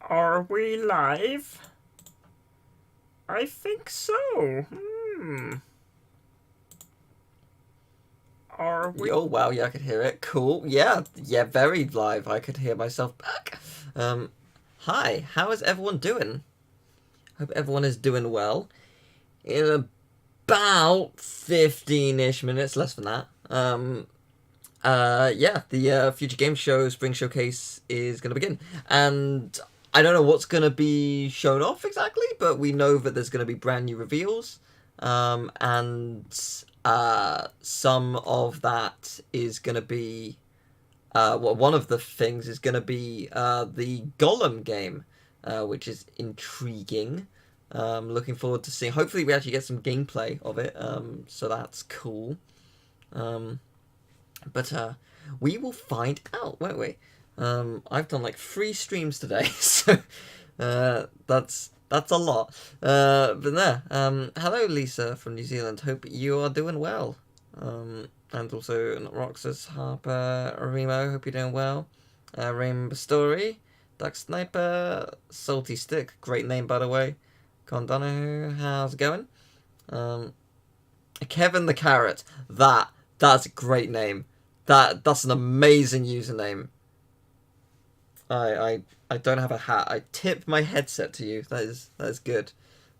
Are we live? I think so. Are we? Oh wow, yeah, I could hear it. Cool. Yeah, very live. I could hear myself back. Hi, how is everyone doing? Hope everyone is doing well. In about 15-ish minutes, less than that. Yeah, the Future Game Show Spring Showcase is going to begin. And I don't know what's going to be shown off exactly, but we know that there's going to be brand new reveals. And some of that is going to be... well, one of the things is going to be the Golem game, which is intriguing. Looking forward to seeing. Hopefully we actually get some gameplay of it, so that's cool. But we will find out, won't we? I've done like 3 streams today, so that's a lot. But there. Hello, Lisa from New Zealand. Hope you are doing well. And also Roxas, Harper, Remo. Hope you're doing well. Rainbow Story, Duck Sniper, Salty Stick. Great name, by the way. Condano, how's it going? Kevin the Carrot. That's a great name. That's an amazing username. I don't have a hat. I tip my headset to you. That is good.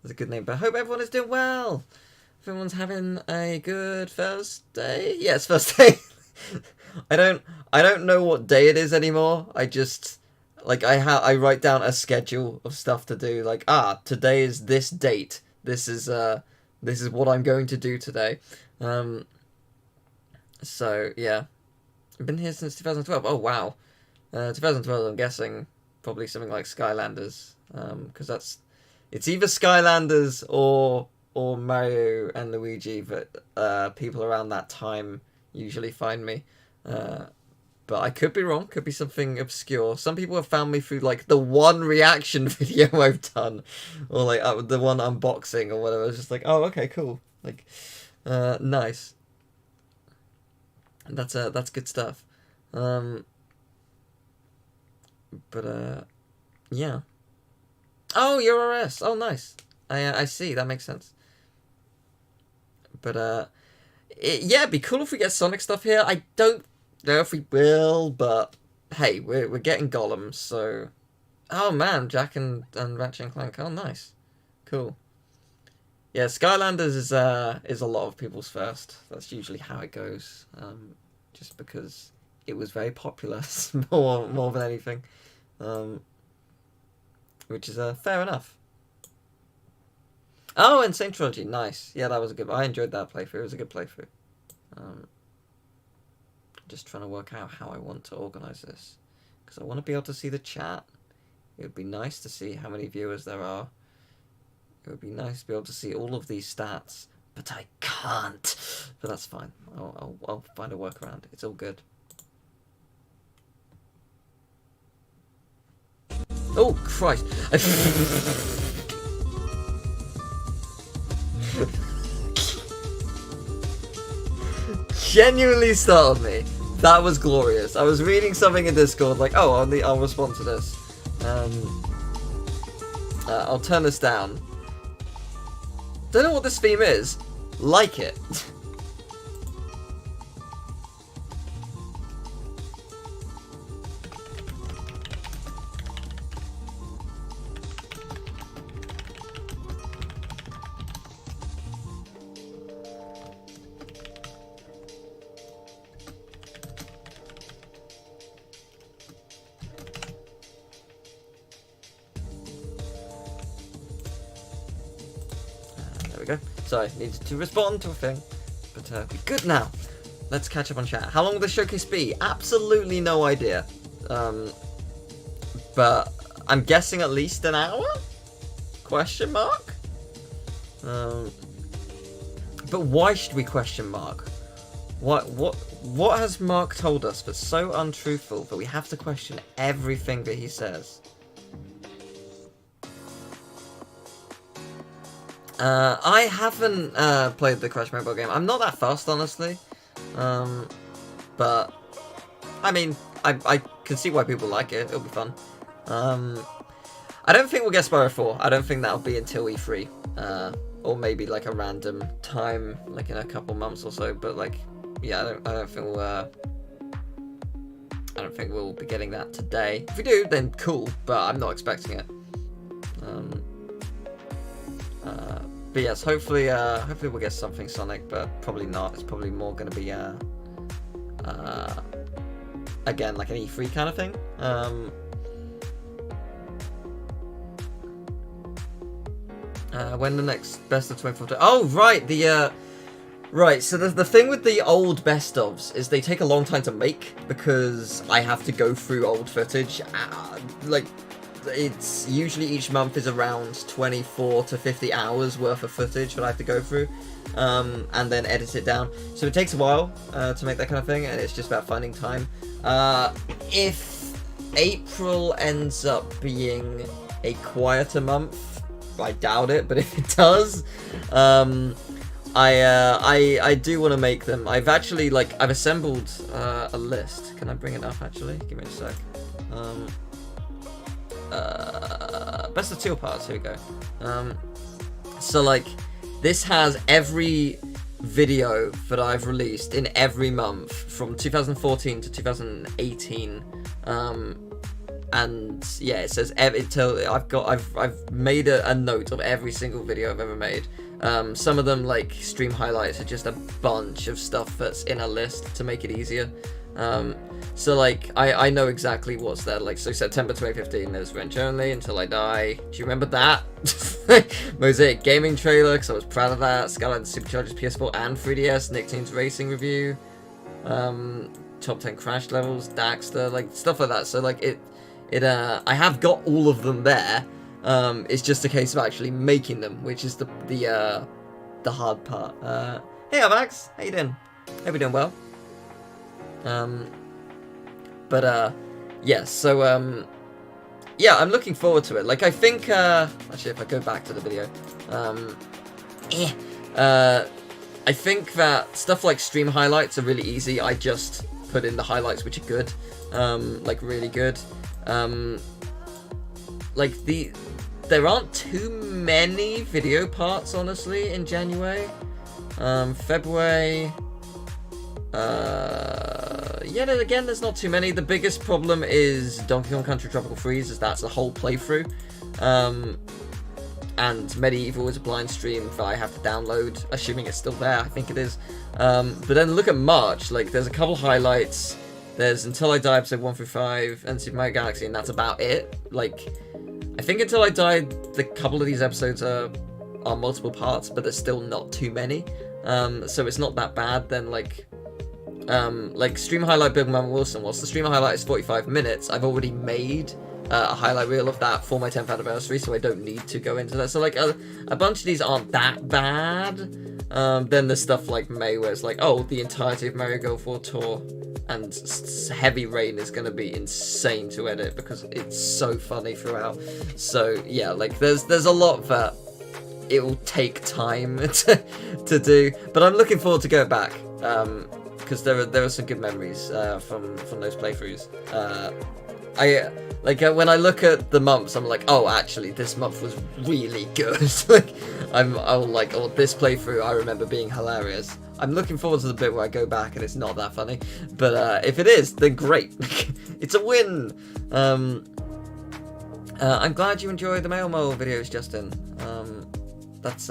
That's a good name. But I hope everyone is doing well. If everyone's having a good first day. Yes, first day. I don't know what day it is anymore. I just like I write down a schedule of stuff to do. Like, today is this date. This is what I'm going to do today. So yeah. I've been here since 2012. Oh wow. 2012, I'm guessing probably something like Skylanders, because it's either Skylanders or Mario and Luigi, but people around that time usually find me. But I could be wrong. Could be something obscure. Some people have found me through like the one reaction video I've done, or like the one unboxing or whatever. It's just like, oh, okay, cool. Like, nice. That's good stuff. But yeah. Oh, you're RS. Oh, nice. I see. That makes sense. But yeah, it'd be cool if we get Sonic stuff here. I don't know if we will, but hey, we're getting Golems, so. Oh man, Jack and Ratchet and Clank. Oh, nice, cool. Yeah, Skylanders is a lot of people's first. That's usually how it goes. Just because it was very popular, more than anything. Which is fair enough. Oh, Insane Trilogy, nice. Yeah, that was a good. I enjoyed that playthrough. It was a good playthrough. Just trying to work out how I want to organize this, because I want to be able to see the chat. It would be nice to see how many viewers there are. It would be nice to be able to see all of these stats, but I can't. But that's fine. I'll find a workaround. It's all good. Oh, Christ. Genuinely startled me. That was glorious. I was reading something in Discord, like, oh, I'll respond to this. I'll turn this down. Don't know what this theme is. Like it. Sorry, needed to respond to a thing. But we're good now. Let's catch up on chat. How long will the showcase be? Absolutely no idea. But I'm guessing at least an hour? Question mark? But why should we question Mark? What has Mark told us that's so untruthful that we have to question everything that he says? I haven't played the Crash mobile game. I'm not that fast, honestly. But I mean, I can see why people like it. It'll be fun. I don't think we'll get Spyro 4. I don't think that'll be until E3. Or maybe like a random time, like in a couple months or so. But like, yeah, I don't think we'll be getting that today. If we do, then cool. But I'm not expecting it. But yes, hopefully we'll get something Sonic, but probably not. It's probably more going to be again like an E3 kind of thing. When the next best of 2014? Oh, right, right. So the thing with the old best ofs is they take a long time to make because I have to go through old footage. Like, it's usually each month is around 24 to 50 hours worth of footage that I have to go through, and then edit it down. So it takes a while to make that kind of thing, and it's just about finding time. If April ends up being a quieter month, I doubt it, but if it does, I do want to make them. I've actually I've assembled a list. Can I bring it up actually? Give me a sec. Best of Teal parts. Here we go. So like this has every video that I've released in every month from 2014 to 2018. And yeah, it says I've made a note of every single video I've ever made. Some of them, like stream highlights, are just a bunch of stuff that's in a list to make it easier. So like I know exactly what's there. Like, so September 2015, there's Wrench Only, Until I Die. Do you remember that? Mosaic Gaming trailer, because I was proud of that. Skyline Superchargers PS4 and 3DS. Nicktoons Racing review. Top 10 Crash levels, Daxter, like stuff like that. So like I have got all of them there. It's just a case of actually making them, which is the hard part. Hey, Max, how you doing? Hope you're doing well. Yeah. So yeah, I'm looking forward to it. Like, I think actually, if I go back to the video, I think that stuff like stream highlights are really easy. I just put in the highlights which are good, like really good. Like there aren't too many video parts, honestly, in January. February, yeah, again, there's not too many. The biggest problem is Donkey Kong Country Tropical Freeze, as that's a whole playthrough. And Medieval is a blind stream that I have to download, assuming it's still there. I think it is. But then look at March. Like, there's a couple highlights. There's Until I Die episode 1 through 5 and Super Mario Galaxy, and that's about it. Like, I think Until I Die, the couple of these episodes are multiple parts, but there's still not too many. So it's not that bad. Then like stream highlight Big Man Wilson. Whilst the stream highlight is 45 minutes, I've already made a highlight reel of that for my 10th anniversary, so I don't need to go into that. So like a bunch of these aren't that bad. Then there's stuff like May, where it's like, oh, the entirety of Mario Golf World Tour and Heavy Rain is going to be insane to edit because it's so funny throughout. So yeah, like there's a lot that it will take time to do, but I'm looking forward to going back because there are some good memories from those playthroughs. I like when I look at the months, I'm like, oh, actually, this month was really good. Like, I'll like, oh, this playthrough I remember being hilarious. I'm looking forward to the bit where I go back and it's not that funny. But if it is, then great. It's a win. I'm glad you enjoyed the Mail Mole videos, Justin. That's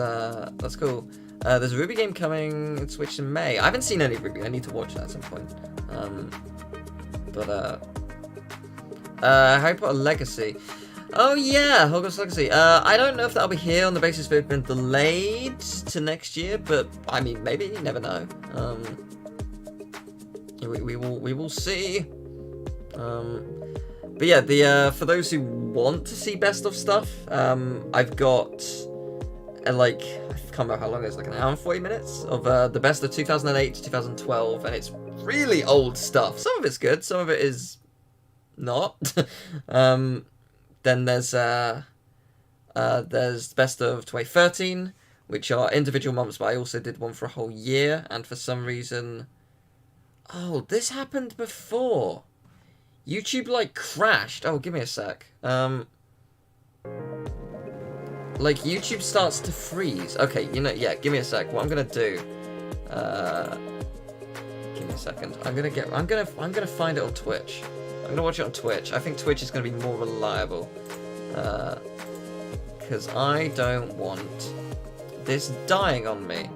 cool. There's a Ruby game coming in Switch in May. I haven't seen any Ruby. I need to watch that at some point. Harry Potter Legacy. Oh yeah, Hogwarts Legacy. I don't know if that'll be here on the basis that it's been delayed to next year, but I mean, maybe, you never know. We will see. But yeah, for those who want to see best of stuff, I've got like, I can't remember how long it is, like an hour and 40 minutes of the best of 2008 to 2012, and it's really old stuff. Some of it's good, some of it is not. Then there's best of 2013, which are individual months, but I also did one for a whole year, and for some reason, oh, this happened before. YouTube like crashed. Oh, give me a sec. like YouTube starts to freeze. Okay, you know, yeah, give me a sec. What I'm gonna do, give me a second. I'm gonna find it on Twitch. I'm gonna watch it on Twitch. I think Twitch is gonna be more reliable, because I don't want this dying on me.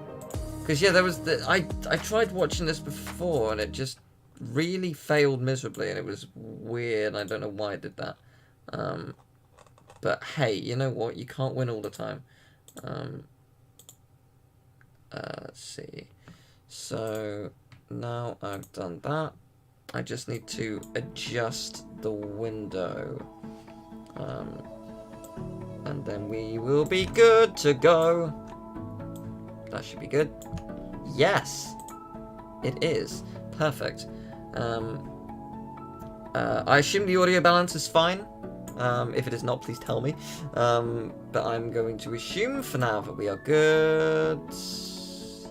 Because yeah, there was I tried watching this before and it just really failed miserably, and it was weird. I don't know why it did that. But hey, you know what? You can't win all the time. Let's see. So now I've done that. I just need to adjust the window. And then we will be good to go. That should be good. Yes, it is. Perfect. I assume the audio balance is fine. If it is not, please tell me. But I'm going to assume for now that we are good.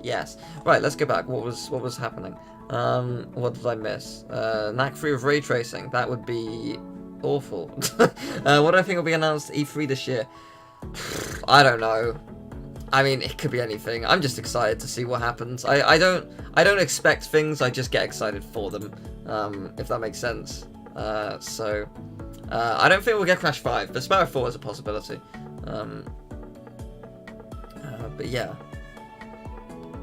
Yes. Right, let's go back. What was happening? What did I miss? Knack free of ray tracing. That would be awful. What do I think will be announced at E3 this year? I don't know. I mean, it could be anything. I'm just excited to see what happens. I don't expect things. I just get excited for them. If that makes sense. I don't think we'll get Crash 5, but Sparrow 4 is a possibility. But yeah.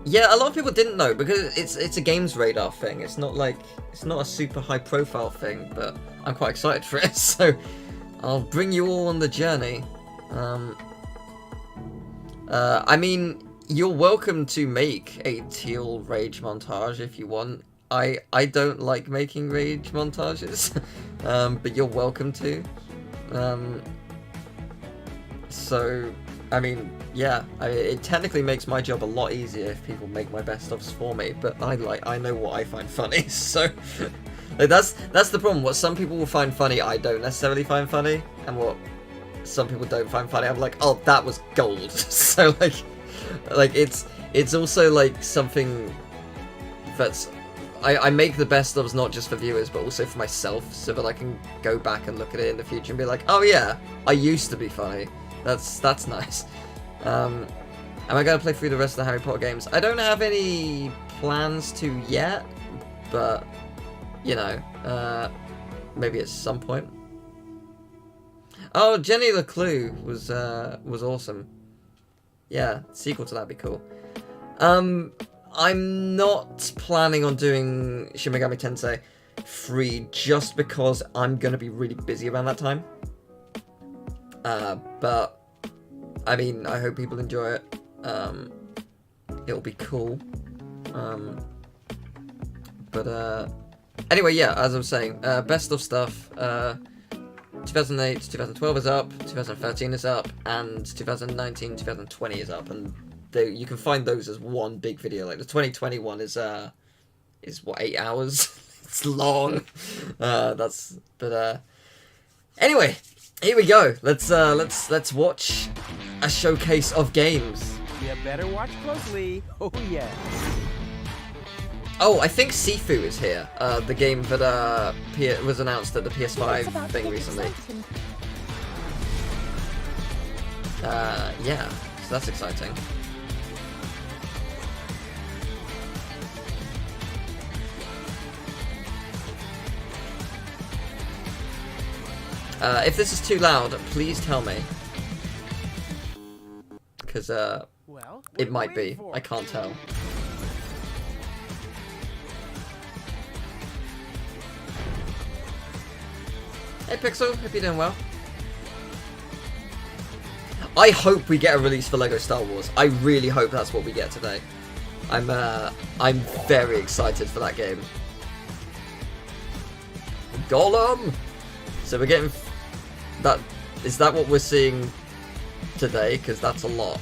Yeah, a lot of people didn't know because it's a games radar thing. It's not a super high profile thing, but I'm quite excited for it. So I'll bring you all on the journey. I mean, you're welcome to make a Teal rage montage if you want. I don't like making rage montages, but you're welcome to. So, I mean, yeah, it technically makes my job a lot easier if people make my best ofs for me, but I know what I find funny, so like, that's the problem. What some people will find funny, I don't necessarily find funny, and what some people don't find funny, I'm like, oh, that was gold. So like it's also like something that's I make the best ofs not just for viewers but also for myself, so that I can go back and look at it in the future and be like, oh yeah, I used to be funny. That's nice. Am I gonna play through the rest of the Harry Potter games? I don't have any plans to yet, but you know, maybe at some point. Oh, Jenny the Clue was awesome. Yeah, sequel to that'd be cool. I'm not planning on doing Shin Megami Tensei 3 just because I'm gonna be really busy around that time. But I mean, I hope people enjoy it. It'll be cool. But anyway, yeah, as I was saying, best of stuff. 2008 to 2012 is up, 2013 is up, and 2019, 2020 is up, and you can find those as one big video. Like the 2020 one is what, 8 hours? It's long. Anyway, here we go. Let's watch a showcase of games. You better watch closely. Oh yeah. Oh, I think Sifu is here. The game that was announced at the PS5 thing recently. Yeah, so that's exciting. If this is too loud, please tell me. Because it might be. I can't tell. Hey Pixel, hope you're doing well. I hope we get a release for LEGO Star Wars. I really hope that's what we get today. I'm very excited for that game. Gollum! So we're getting that. Is that what we're seeing today? Because that's a lot.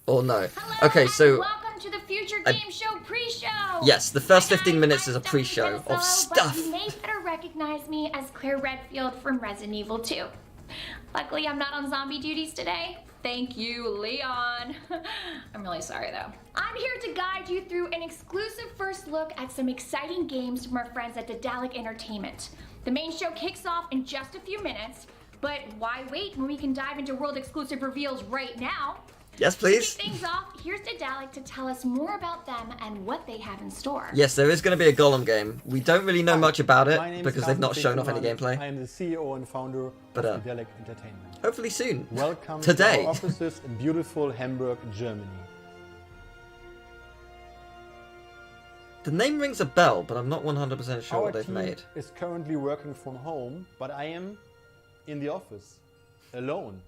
Or no? Hello, okay, so welcome to the Future Game Show pre-show. Yes, the first 15 minutes is a pre-show of stuff. But you may better recognize me as Claire Redfield from Resident Evil 2. Luckily, I'm not on zombie duties today. Thank you, Leon. I'm really sorry, though. I'm here to guide you through an exclusive first look at some exciting games from our friends at Daedalic Entertainment. The main show kicks off in just a few minutes. But why wait when we can dive into world-exclusive reveals right now? Yes, To please. kick things off, here's Daedalic to tell us more about them and what they have in store. Yes, there is going to be a Golem game. We don't really know much about it My name is because they've not shown off any Carsten gameplay. I am the CEO and founder But, of Daedalic Entertainment. Hopefully soon. Welcome Today. to our offices in beautiful Hamburg, Germany. The name rings a bell, but I'm not 100% sure Our what they've team made. is currently working from home, but I am in the office, alone.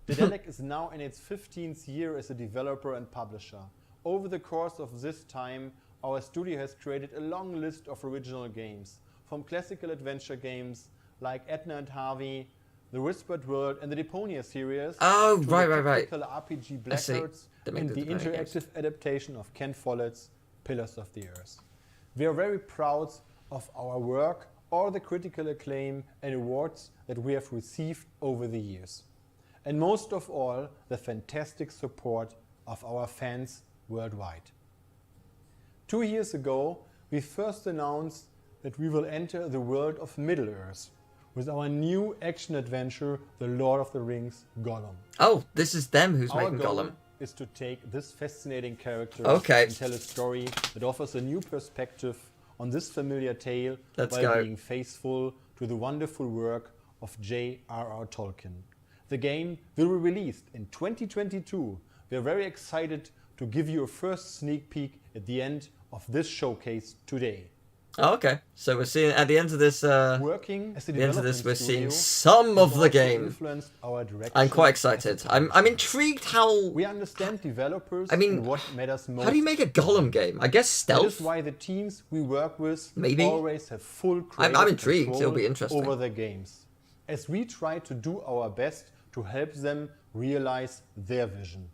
Daedalic is now in its 15th year as a developer and publisher. Over the course of this time, our studio has created a long list of original games, from classical adventure games like Edna and Harvey, The Whispered World, and the Deponia series. Oh, to right. the tactical RPG I see. Blackbirds They make and the the Deponia games. interactive adaptation of Ken Follett's Pillars of the Earth. We are very proud of our work, all the critical acclaim and awards that we have received over the years. And most of all, the fantastic support of our fans worldwide. 2 years ago, we first announced that we will enter the world of Middle-earth with our new action-adventure, The Lord of the Rings Gollum. Oh, this is them who's Our making goal Golem. is to take this fascinating character Okay. and tell a story that offers a new perspective on this familiar tale Let's while go. being faithful to the wonderful work of J.R.R. Tolkien. The game will be released in 2022. We are very excited to give you a first sneak peek at the end of this showcase today. Oh, okay. So we're seeing at the end of this. Working as a The end of this, development we're studio seeing some has of the also game. influenced our direction I'm quite as a excited. publisher. I'm intrigued how. We understand developers I mean, and what matters most. How do you make a Golem game? I guess That stealth. is why the teams we work with Maybe. always have full I'm creative intrigued. control It'll be interesting. over their games, as we try to do our best to help them realize their vision.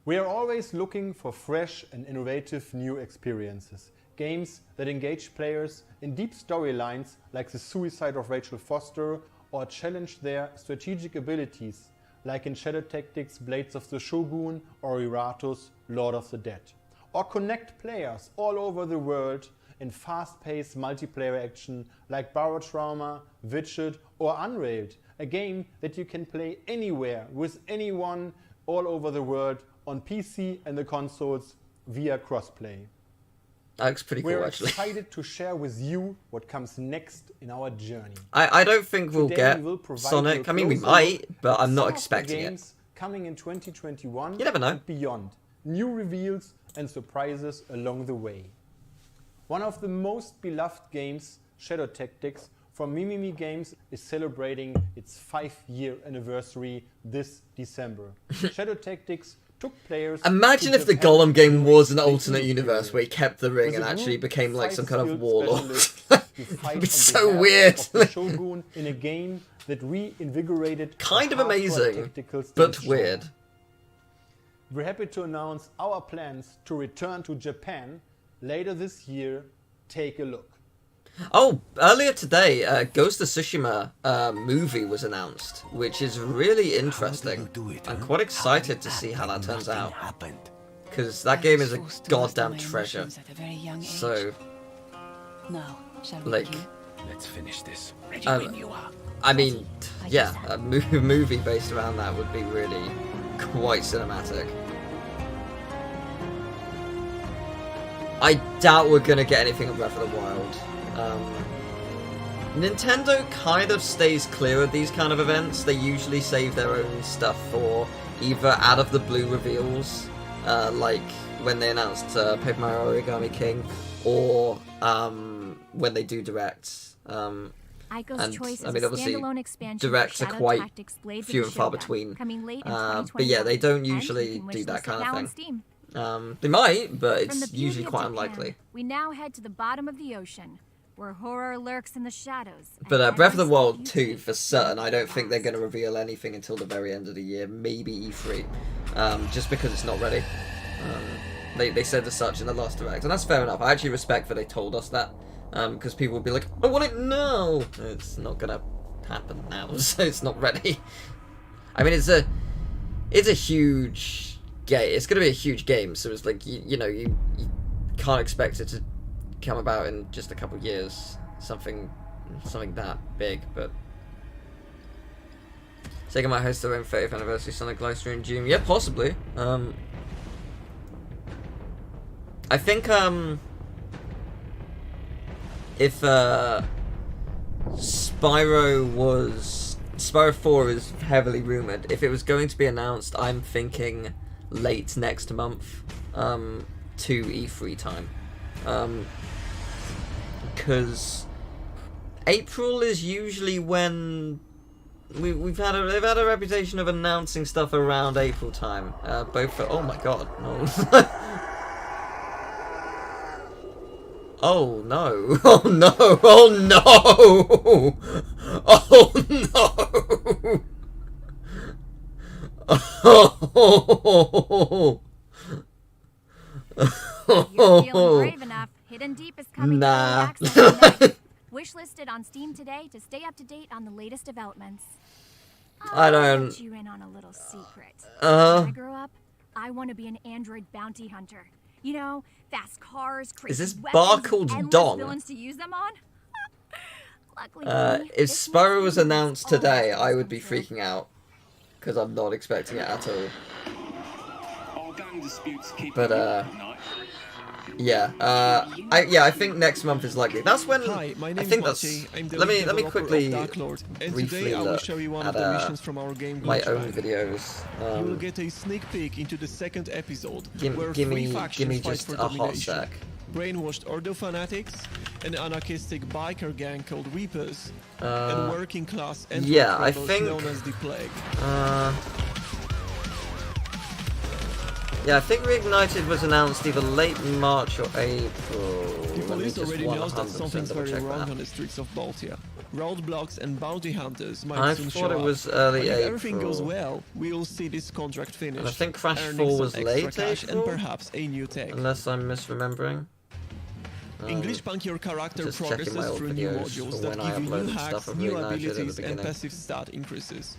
We are always looking for fresh and innovative new experiences, games that engage players in deep storylines like The Suicide of Rachel Foster, or challenge their strategic abilities like in Shadow Tactics Blades of the Shogun or Iratus Lord of the Dead, or connect players all over the world in fast-paced multiplayer action like Barotrauma, Witched or Unrailed, a game that you can play anywhere with anyone all over the world on PC and the consoles via crossplay. That looks pretty cool, We're actually. excited to share with you what comes next in our journey. I don't think we'll Today get we will provide you Sonic. a I mean, we closer might, look but at I'm not some of the expecting it. games coming in 2021 You never know. and beyond. New reveals and surprises along the way. One of the most beloved games, Shadow Tactics, from Mimimi Games, is celebrating its 5-year anniversary this December. Shadow Tactics took players. Imagine to if the Japan Golem game during was an the alternate Edo universe period. where he kept the ring With and a actually group became like of some kind of 5 warlord. skilled specialists, you fight It'd be on so behalf weird. of the Shogun in a game that reinvigorated Kind the of hardcore amazing, tactical but stealth weird. genre. We're happy to announce our plans to return to Japan later this year. Take a look. Oh, earlier today, Ghost of Tsushima movie was announced, which is really interesting. I'm quite excited to see how that turns out, because that game is a goddamn treasure. So, Now, shall we like, begin? Let's finish this. I mean, yeah, a movie based around that would be really quite cinematic. I doubt we're gonna get anything on Breath of the Wild. Nintendo kind of stays clear of these kind of events. They usually save their own stuff for either out of the blue reveals, like when they announced Paper Mario Origami King, or when they do directs. Ico's And, choice I is mean, a obviously, standalone expansion directs for are Shadow quite Tactics Blades of few the and far Shogun, between. coming late in But yeah, 2021, they don't and you usually can do that wishlist kind it now of on thing. Steam. They might, but From the it's beauty usually of quite Japan, unlikely. We now head to the bottom of the ocean, where horror lurks in the shadows. and But Breath of the every Wild step you 2, take for is certain, I don't think they're fast. going to reveal anything until the very end of the year, maybe E3, just because it's not ready. They said as such in the last direct, and that's fair enough. I actually respect that they told us that, because people would be like, I want it now! It's not going to happen now, so it's not ready. I mean, it's a huge game. It's going to be a huge game, so it's like, you know, you can't expect it to come about in just a couple of years. Something that big, but Sega might host their own 30th anniversary Sonic live stream in June. Yeah, possibly. I think if Spyro 4 is heavily rumored. If it was going to be announced, I'm thinking late next month, to E3 time, because April is usually when they've had a reputation of announcing stuff around April time, both for, oh my god, no. Oh no! Oh no! Oh no! Oh no! Oh! You're feeling brave enough. Hidden Deep is coming Nah. to early access tonight. Wishlisted on Steam today to stay up to date on the latest developments. I don't- I'll let you in on a little secret. When I grow up, I want to be an android bounty hunter. You know, fast cars, crazy this weapons, bar and called endless Dong? villains to use them on. Luckily, for me, If this Spyro was mission is announced always today, I would be come true. freaking out, because I'm not expecting it at all. But yeah, I think next month is likely. That's when Hi, my name I think is that's. Maciej. I'm the Let lead me developer quickly of Dark Lord, and briefly today I will look show you one at of the missions from our game my Glitch own Bang. videos. You will get a sneak peek into the second episode, where Give three me factions fight just for a hot domination. sec. Brainwashed Ordo fanatics, an anarchistic biker gang called Reapers, and working class yeah, I rebels think- known as the Plague. Yeah, I think Reignited was announced either late March or April. The Let me police just already knows that 100% something's double very check wrong that. on the streets of Baltia. Roadblocks and bounty hunters might I soon thought show it was up. early But if April. everything goes well, we'll see this contract finished. And I think Crash earning 4 some was extra late cash April? and perhaps a new tech. Unless I'm misremembering. English Punk your character just checking my progresses old through new videos modules for that when I give you new uploaded hacks, stuff of new Reignited at the abilities, and beginning. passive stat increases.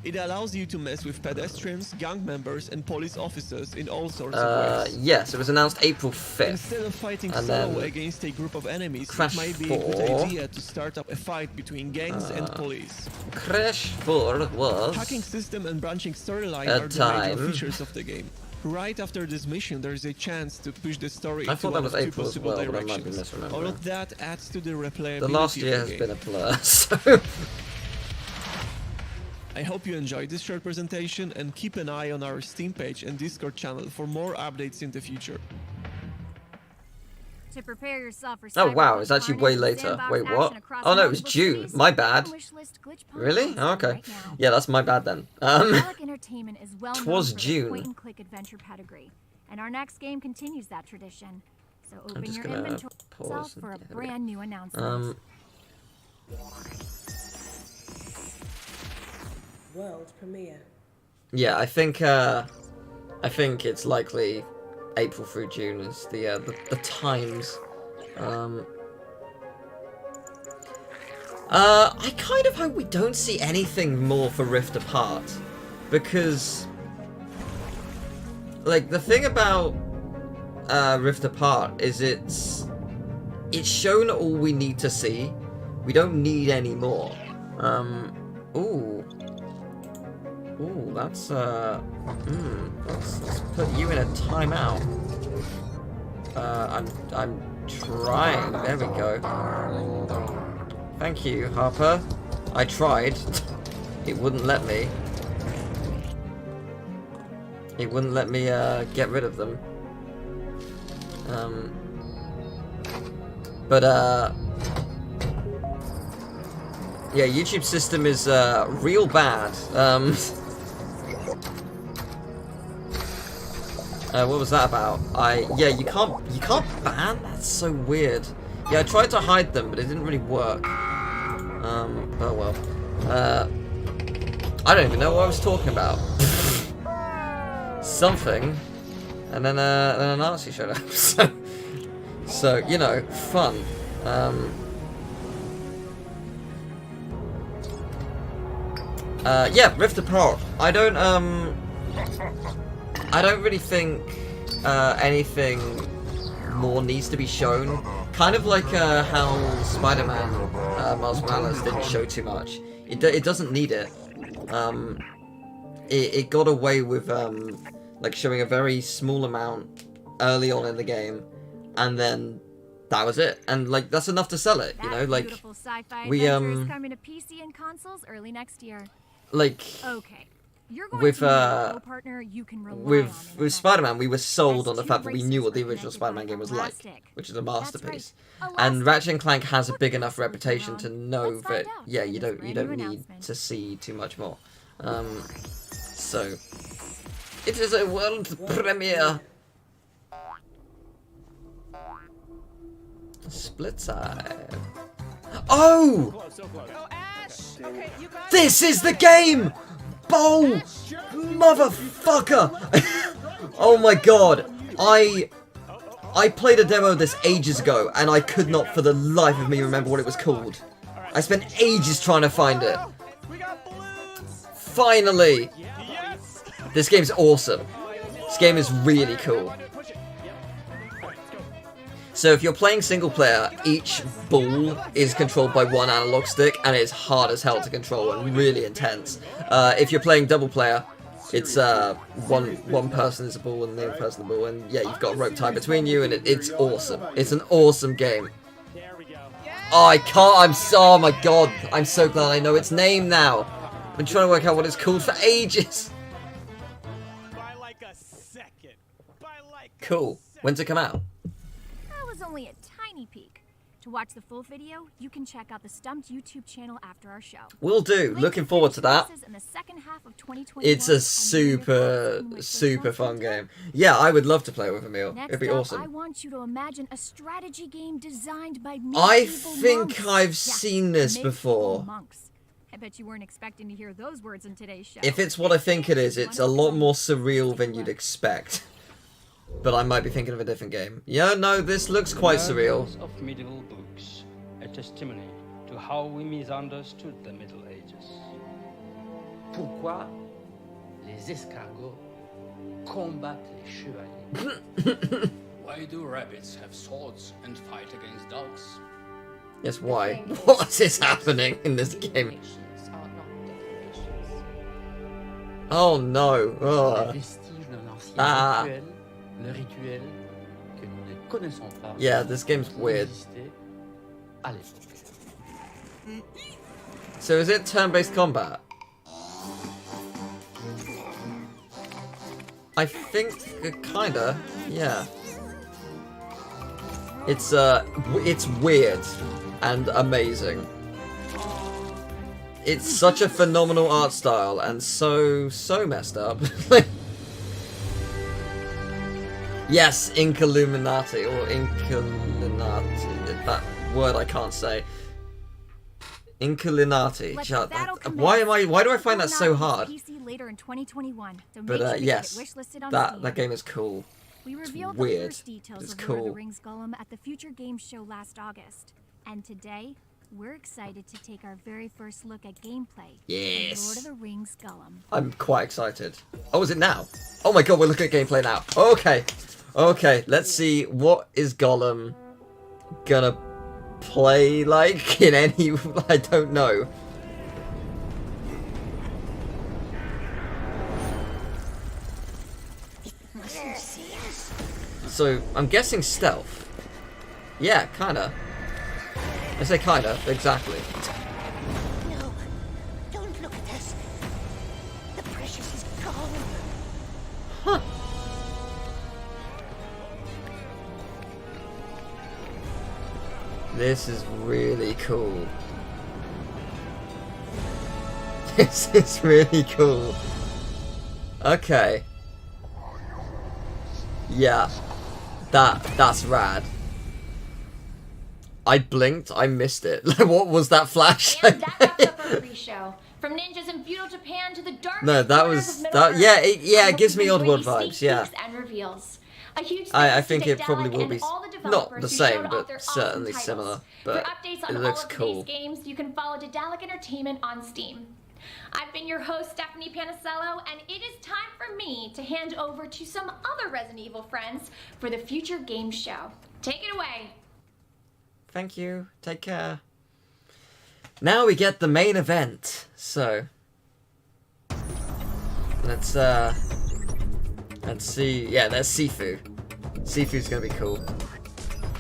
It allows you to mess with pedestrians, gang members, and police officers in all sorts of ways. Yes, it was announced April 5th. Instead of fighting And solo then against a group of enemies, Crash it might be a good 4. idea to start up a fight between gangs and police. Crash 4 was... Hacking system and branching storyline A are the time. major features of the game. Right after this mission, there is a chance to push the story I into thought that one was of two April as possible well, but I might be directions. misremembering. All of that adds to the replayability The last of year the has game. been a blur, so... I hope you enjoyed this short presentation and keep an eye on our Steam page and Discord channel for more updates in the future. To prepare yourself for Oh wow, Cyberpunk it's actually carnage way and later. sandbox Wait, what? action across Oh no, it was multiple June. cities, My bad. wishlist Glitchpunk Really? on Oh, okay. right now. Yeah, that's my bad then. Relic Entertainment is well known Twas for June. their point-and-click adventure pedigree, and our next game continues that tradition. So open just your gonna inventory pause yourself and- for a yeah, there we go. brand new announcement. World premiere. Yeah, I think it's likely April through June is the times. I kind of hope we don't see anything more for Rift Apart, because like the thing about Rift Apart is it's shown all we need to see. We don't need any more. Ooh, that's let's put you in a timeout. I'm trying. There we go. Thank you, Harper. I tried. It wouldn't let me. It wouldn't let me get rid of them. Yeah, YouTube system is real bad. What was that about? Yeah, you can't ban? That's so weird. Yeah, I tried to hide them, but it didn't really work. Oh well. I don't even know what I was talking about. Something. And then a Nazi showed up. So, you know, fun. Yeah, Rift Apart. I don't really think anything more needs to be shown. Kind of like how Spider-Man Miles Morales didn't show too much. It doesn't need it. It got away with like showing a very small amount early on in the game, and then that was it. And like that's enough to sell it, you know. Like we is coming to PC and consoles early next year. Like Okay. You're going with to need a co-partner you can rely on with Spider-Man, we were sold on the two fact that we knew what the braces original connected Spider-Man by game was like, elastic. which is a masterpiece. right. And Elastic. Ratchet and Clank has a big enough Elastic reputation to know Let's find that out yeah, in you this don't brand new need announcement. to see too much more. So it is a world premiere. Split side. Oh! This is the game! Oh! Motherfucker! Oh my god. I played a demo of this ages ago, and I could not for the life of me remember what it was called. I spent ages trying to find it. Finally! This game's awesome. This game is really cool. So if you're playing single player, each ball is controlled by one analog stick, and it's hard as hell to control and really intense. If you're playing double player, it's one person is a ball and the other person is a ball, and yeah, you've got a rope tie between you, and it's awesome. It's an awesome game. Oh, I can't. Oh my god. I'm so glad I know its name now. I've been trying to work out what it's called for ages. Cool. When's it come out? That was only a tiny peek. To watch the full video, you can check out the Stumped YouTube channel after our show. Will do. Looking forward to that. In the second half of 2021, It's a super fun game. Yeah, I would love to play it with Emil. Next It'd be up, awesome. I want you to imagine a strategy game designed by I medieval think monks. I've Yeah, seen this medieval before. monks. I bet you weren't expecting to hear those words in today's show. If it's what I think it is, it's a lot more surreal than you'd expect. But I might be thinking of a different game. Yeah, no, this looks quite surreal. Of medieval books, a testimony to how we misunderstood the Middle Ages. Pourquoi les escargots combattent les chevaliers? Why do rabbits have swords and fight against dogs? Yes, why? What is happening in this game? Oh no. Ugh. Ah. Le rituel que nous ne connaissons pas. Yeah, this game's weird. À l'époque. So is it turn-based combat? I think kinda, yeah. It's weird and amazing. It's such a phenomenal art style and so messed up. Yes, Incaluminati, or Incalinati, that word I can't say. Incalinati. Why do I find that so hard? Later in 2021, so But make sure to yes, get it wishlisted on that Steam. game is cool. We revealed weird, the first details it's of Lord of cool. the Rings Gollum at the Future Games Show last August. And today, we're excited to take our very first look at gameplay Yes. of Lord of the Rings Gollum. I'm quite excited. Oh, is it now? Oh my god, we're looking at gameplay now. Okay. Okay, let's see what is Gollum gonna play like in any... I don't know. So, I'm guessing stealth. Yeah, kinda. I say kinda, exactly. No, don't look at us. The precious is gone. Huh. This is really cool. This is really cool. Okay. Yeah. That's rad. I blinked, I missed it. What was that flash? And that wraps up our pre-show. From ninjas in feudal Japan to the dark. No, that was it gives me Oddworld vibes, yeah. And reveals. A huge I thanks think to it probably Daedalic will and be all the not developers the who same, showed off but their awesome certainly titles. similar. For But updates it on looks all of cool. these games, you can follow Daedalic Entertainment on Steam. I've been your host, Stephanie Panicello, and it is time for me to hand over to some other Resident Evil friends for the Future Games Show. Take it away. Thank you. Take care. Now we get the main event. So, Let's see. Yeah, there's Sifu. Sifu's gonna be cool.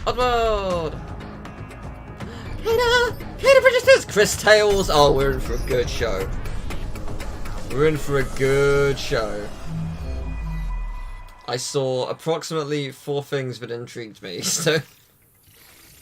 Upload! Hater Registers! Chris Tales! Oh, we're in for a good show. We're in for a good show. I saw approximately 4 things that intrigued me, so...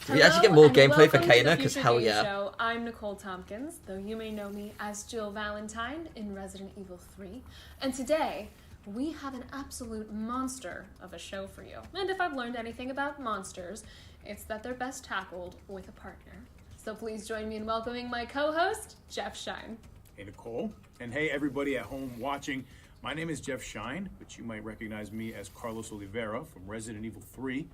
Did we actually get more gameplay for Kana? Because hell yeah. Show. I'm Nicole Tompkins, though you may know me as Jill Valentine in Resident Evil 3. And today, we have an absolute monster of a show for you. And if I've learned anything about monsters, it's that they're best tackled with a partner. So please join me in welcoming my co-host, Jeff Shine. Hey Nicole, and hey everybody at home watching. My name is Jeff Shine, but you might recognize me as Carlos Oliveira from Resident Evil 3.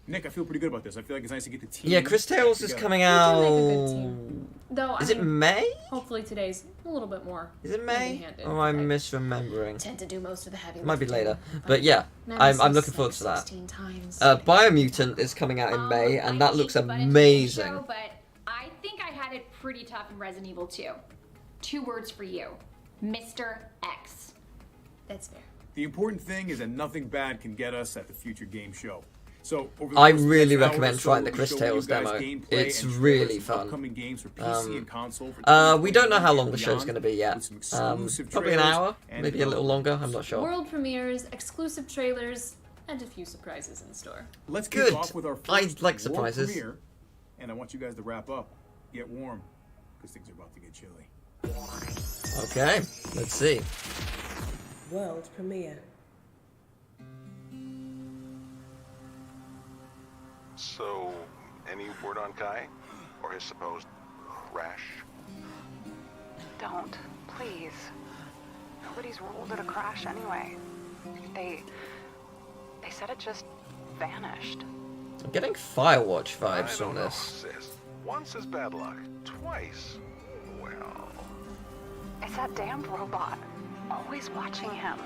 Nick, I feel pretty good about this. I feel like it's nice to get the team. Yeah, Chris Tales is coming out. We do make a good team. Though, is it May? Hopefully today's a little bit more. Is it May? Or am I misremembering? Tend to do most of the heavy It might be lifting, later, but yeah, I'm looking forward to that. Biomutant is coming out in May, and that looks amazing. Show, but I think I had it pretty tough in Resident Evil 2. 2 words for you, Mr. X. That's fair. The important thing is that nothing bad can get us at the future game show. So, I really recommend trying the Chris Tales demo. It's really fun. We don't know how long the show's going to be yet. Probably an hour, maybe a little longer, I'm not sure. World premieres, exclusive trailers, and a few surprises in store. Let's kick off with our first I like surprises. World premiere, and I want you guys to wrap up, get warm, because things are about to get chilly. Okay, let's see. World premiere. So, any word on Kai? Or his supposed crash? Don't, please. Nobody's ruled it a crash anyway. They said it just vanished. I'm getting Firewatch vibes from this. Sis. Once is bad luck. Twice, well... It's that damned robot. Always watching him.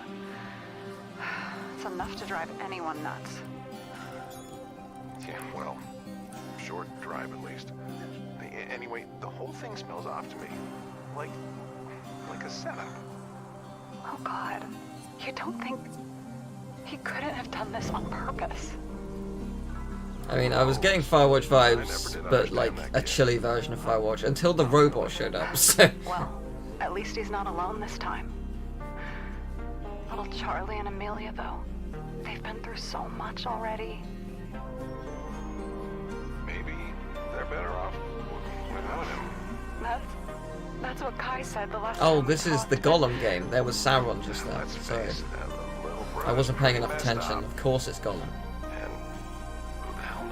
It's enough to drive anyone nuts. Yeah, well, short drive at least. Anyway, the whole thing smells off to me. Like a setup. Oh God, you don't think he couldn't have done this on purpose? I mean, I was getting Firewatch vibes, but like a chilly version of Firewatch, until the robot showed up, so... Well, at least he's not alone this time. Little Charlie and Amelia, though, they've been through so much already. Maybe they're better off without him. That's what Kai said the last Oh, time this is the Gollum game. There was Sauron just there. Sorry. I wasn't paying enough attention. Of course it's Gollum.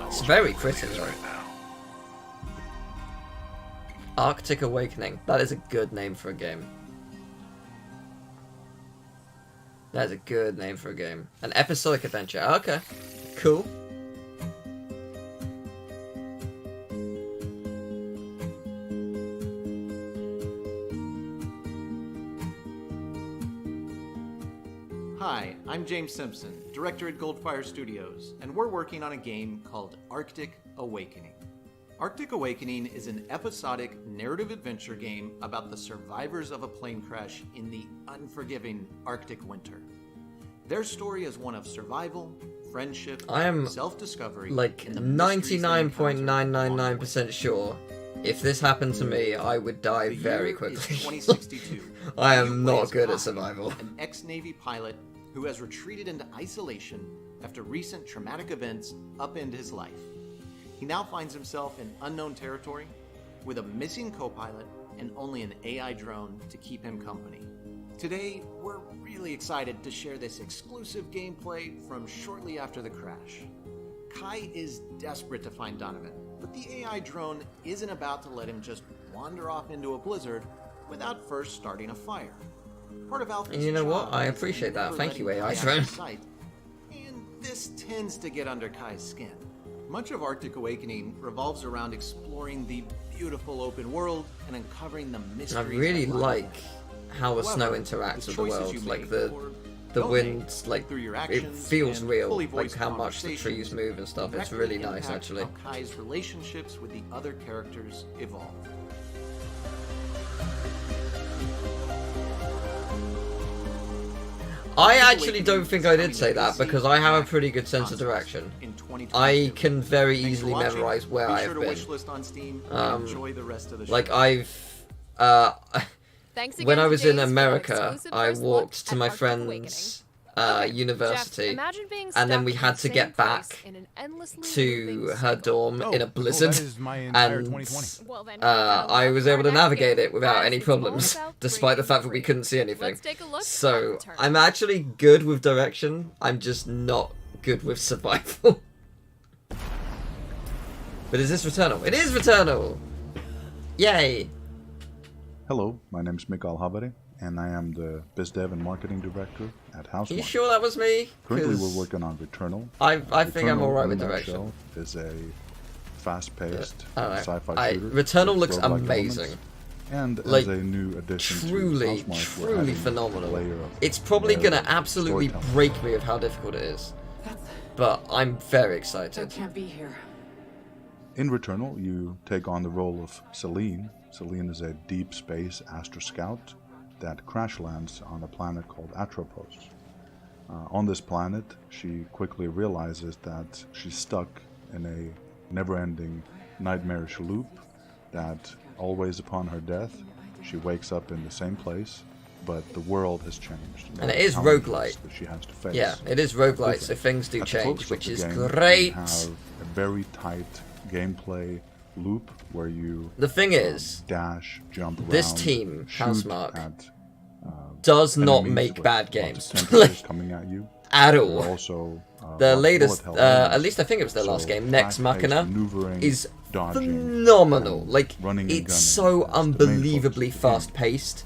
It's very pretty though. Arctic Awakening. That is a good name for a game. That is a good name for a game. An episodic adventure. Okay. Cool. Hi, I'm James Simpson, director at Goldfire Studios, and we're working on a game called Arctic Awakening. Arctic Awakening is an episodic narrative adventure game about the survivors of a plane crash in the unforgiving Arctic winter. Their story is one of survival, friendship, self-discovery, like 99.999% sure if this happened to me, I would die very quickly. 2062. I am not good at survival. An ex-Navy pilot who has retreated into isolation after recent traumatic events upend his life. He now finds himself in unknown territory with a missing co-pilot and only an AI drone to keep him company. Today, we're really excited to share this exclusive gameplay from shortly after the crash. Kai is desperate to find Donovan, but the AI drone isn't about to let him just wander off into a blizzard without first starting a fire. Part of Alpha's And you know what? job I is appreciate that. never Thank you, letting AI Kai out drone. of sight, and this tends to get under Kai's skin. Much of Arctic Awakening revolves around exploring the beautiful open world and uncovering the mysteries. I really that lie like ahead. how the snow However, interacts the with the choices world. you Like make the don't winds, like through your it actions feels and real. fully Like voiced how much the trees conversations move and stuff. It's directly really nice, impact actually. how Kai's relationships with the other characters evolve. I actually don't think I did say that because I have a pretty good sense of direction. I can very easily memorize where I've been. Like when I was in America, I walked to my friend's university, and then we had to get back to her dorm in a blizzard, and I was able to navigate it without any problems, despite the fact that we couldn't see anything. So I'm actually good with direction, I'm just not good with survival. But is this Returnal? It is Returnal! Yay! Hello, my name is Mikael Haveri, and I am the Biz Dev and Marketing Director at Housemarque. Are you sure that was me? Currently we're working on Returnal. I think I'm alright with direction. Is a fast-paced sci-fi shooter. Returnal looks amazing. And like, as a new addition truly phenomenal. It's probably gonna absolutely break me of how difficult it is. But I'm very excited. Can't be here. In Returnal, you take on the role of Celine. Celine is a deep space astro scout that crash lands on a planet called Atropos. On this planet, she quickly realizes that she's stuck in a never-ending nightmarish loop that always upon her death, she wakes up in the same place, but the world has changed. And it is roguelite. That she has to face. Yeah, it is roguelite, so things do change, which is great. You have a very tight gameplay loop where you dash, jump around, this team, Housemarque, at, does not make bad games. Coming at you. At all. Also, the latest, at least I think it was their last game, Next Machina, is phenomenal. Like, it's so unbelievably fast-paced.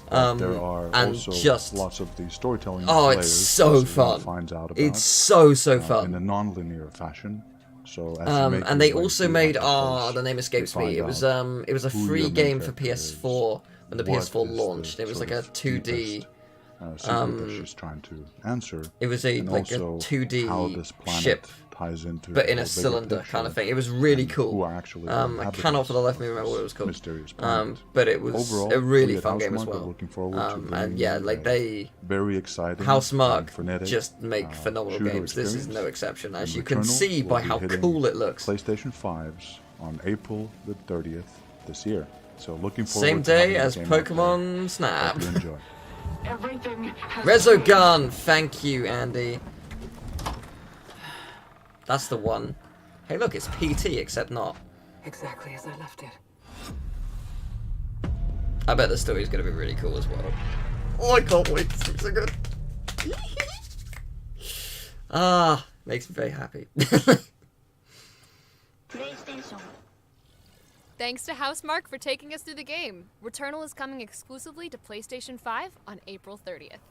There are and also just lots of the storytelling. It's so fun. It's so fun in a non-linear fashion. So and they also made the name escapes me. It was a free game for PS4 when the PS4 launched. It was like a 2D. She's trying to answer. It was a 2D ship, but in a cylinder kind of thing. It was really cool. I cannot for the life of me remember what it was called. But it was a really fun game as well. And yeah, like very exciting. Housemarque just make phenomenal games. This is no exception, as you can see by how cool it looks. PlayStation 5s on April the 30th this year. So looking forward. Same day as Pokemon Snap. Hope you enjoy. Resogun, thank you, Andy. That's the one. Hey, look, it's PT, except not. Exactly as I left it. I bet the story's gonna be really cool as well. Oh, I can't wait. It's so good. Makes me very happy. Thanks to Housemarque for taking us through the game. Returnal is coming exclusively to PlayStation 5 on April 30th.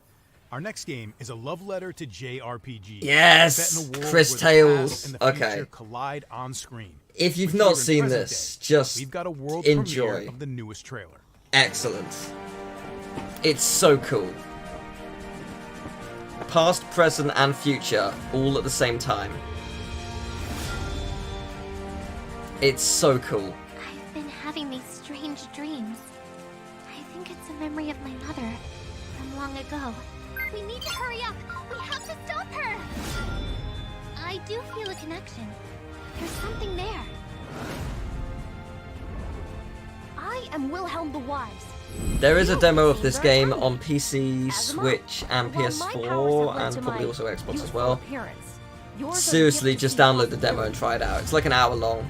Our next game is a love letter to JRPGs. Yes, Chris Tales. Okay. Collide on screen. If you've not seen this, just we've got a world enjoy. premiere of the newest trailer. Excellent. It's so cool. Past, present, and future, all at the same time. It's so cool. I've been having these strange dreams. I think it's a memory of my mother from long ago. We need to hurry up. We have to stop her. I do feel a connection. There's something there. I am Wilhelm the Wise. There is a demo of this game on PC, Switch, and PS4, and probably also Xbox as well. Seriously, just download the demo and try it out. It's like an hour long.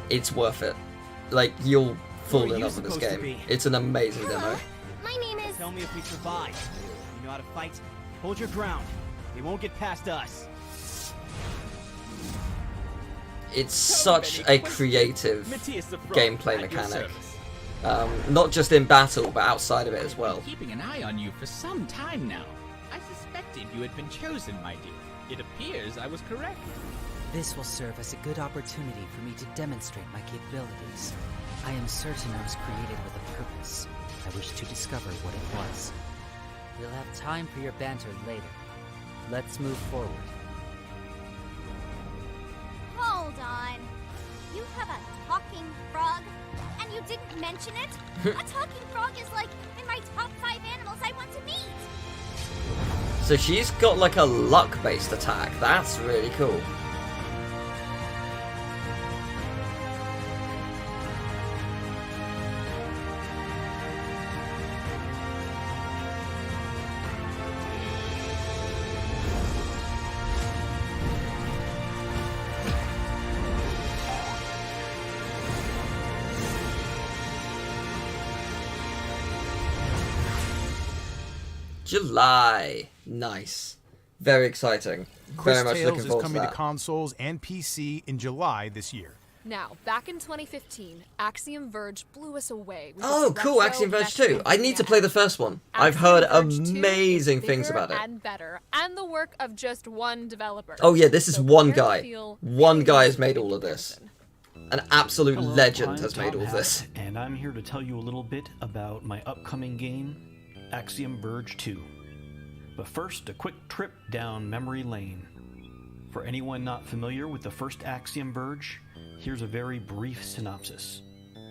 It's worth it. Like, you'll fall in love with this game. It's an amazing demo. My name is... Tell me if we survive. You know how to fight? Hold your ground. They won't get past us. It's such a creative gameplay mechanic. Not just in battle, but outside of it as well. Keeping an eye on you for some time now. I suspected you had been chosen, my dear. It appears I was correct. This will serve as a good opportunity for me to demonstrate my capabilities. I am certain I was created with a purpose. I wish to discover what it was. We'll have time for your banter later. Let's move forward. Hold on. You have a talking frog? And you didn't mention it? A talking frog is like in my top 5 animals I want to meet. So she's got like a luck-based attack. That's really cool. July. Nice. Very exciting. Chris Very much Tales looking is forward to coming to that. consoles and PC in July this year. Now, back in 2015, Axiom Verge blew us away. With Oh, its cool. retro Axiom Verge 2. I need to Metroidvania. play the first one. I've Axiom heard Verge 2 is amazing things bigger about it. and better, and the work of just one developer. Oh yeah, this is So one prepare to guy. feel One really guy has good made all of this. An absolute Hello, legend I'm has made Tom all of this. Hatt, and I'm here to tell you a little bit about my upcoming game, Axiom Verge 2. But first, a quick trip down memory lane. For anyone not familiar with the first Axiom Verge, here's a very brief synopsis.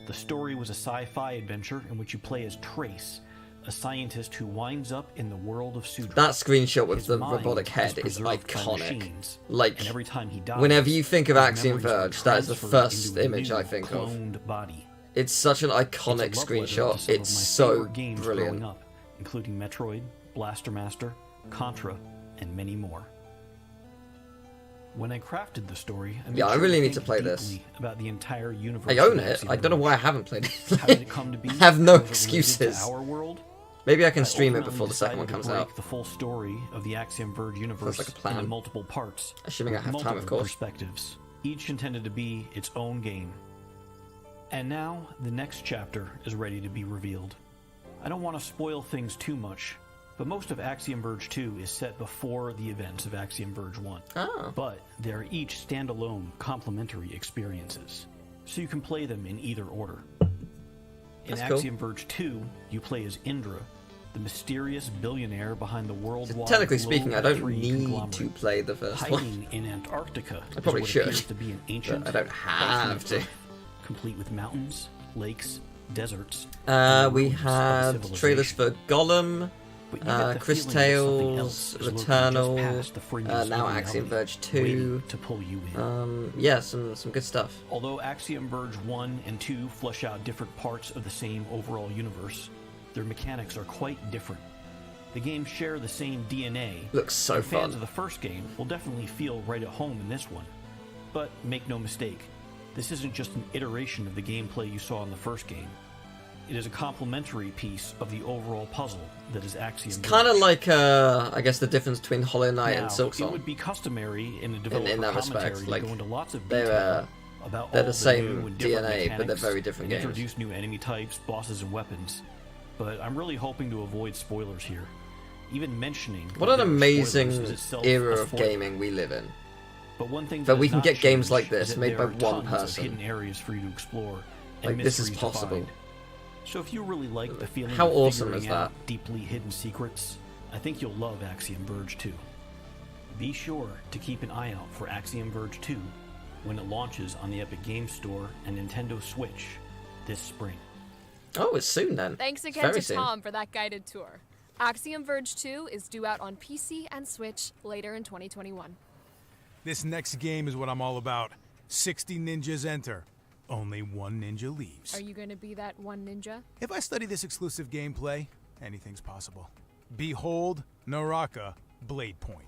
The story was a sci-fi adventure in which you play as Trace, a scientist who winds up in the world of Sudra. That screenshot with His the mind robotic head is preserved by iconic. machines, Like, and every time he dies, whenever you think of his Axiom memories are Verge, that is the transferred first into a image new I think of. cloned body. It's such an iconic It's a love letter to screenshot. some of It's my so favorite games brilliant. growing up, including Metroid, Blaster Master, Contra, and many more. When I crafted the story, I made Yeah, I sure really need think to play deeply this. about the entire universe. I own of it. Axiom I don't know Verge. why I haven't played it. How did it come to be? I have no Was it related to excuses. our world? Maybe I can I stream it ultimately before the second one decided comes to out. break the full story of the Axiom Verge universe like a plan. into multiple parts, Assuming I with have time, of multiple course. perspectives, each intended to be its own game. And now the next chapter is ready to be revealed. I don't want to spoil things too much, but most of Axiom Verge 2 is set before the events of Axiom Verge 1. Oh. But they're each standalone, complementary experiences, so you can play them in either order. In That's cool. Axiom Verge 2, you play as Indra, the mysterious billionaire behind the worldwide Technically speaking, I Global don't 3 need conglomerate, to play the first hiding one. in Antarctica. I probably is what should, appears to be an ancient, but I don't have alternate to. Earth, complete with mountains, lakes, deserts. We and ruins of had civilization. trailers for Gollum, But you get the Chris feeling that something Tales, else is lurking just Returnal, past the fringes of now reality, Axiom Verge 2. waiting to pull you in. Yeah, some good stuff. Although Axiom Verge 1 and 2 flesh out different parts of the same overall universe, their mechanics are quite different. The games share the same DNA. Looks so and fans fun. of the first game will definitely feel right at home in this one. But make no mistake, this isn't just an iteration of the gameplay you saw in the first game. It is a complementary piece of the overall puzzle that is Axiom Verge. Kind of like, I guess, the difference between Hollow Knight Now, and it Silksong. would be customary in a developer In that commentary respect, to like, go into lots of they're, detail about they're all the same new and different DNA, but they're mechanics very different and games. introduce new enemy types, bosses, and weapons. But I'm really hoping to avoid spoilers here. Even mentioning What that an there are spoilers amazing is itself era a of spoiler. gaming we live in. But one thing That we has can not get games changed like is this that made by there are one tons of person. hidden areas for you to explore and Like, this is mysteries to possible. find. So if you really like the feeling How of awesome figuring is out that? deeply hidden secrets, I think you'll love Axiom Verge 2. Be sure to keep an eye out for Axiom Verge 2 when it launches on the Epic Games Store and Nintendo Switch this spring. Oh, it's soon then. Thanks It's again very to soon. Tom for that guided tour. Axiom Verge 2 is due out on PC and Switch later in 2021. This next game is what I'm all about. 60 ninjas enter. Only one ninja leaves. Are you going to be that one ninja? If I study this exclusive gameplay, anything's possible. Behold, Naraka Blade Point.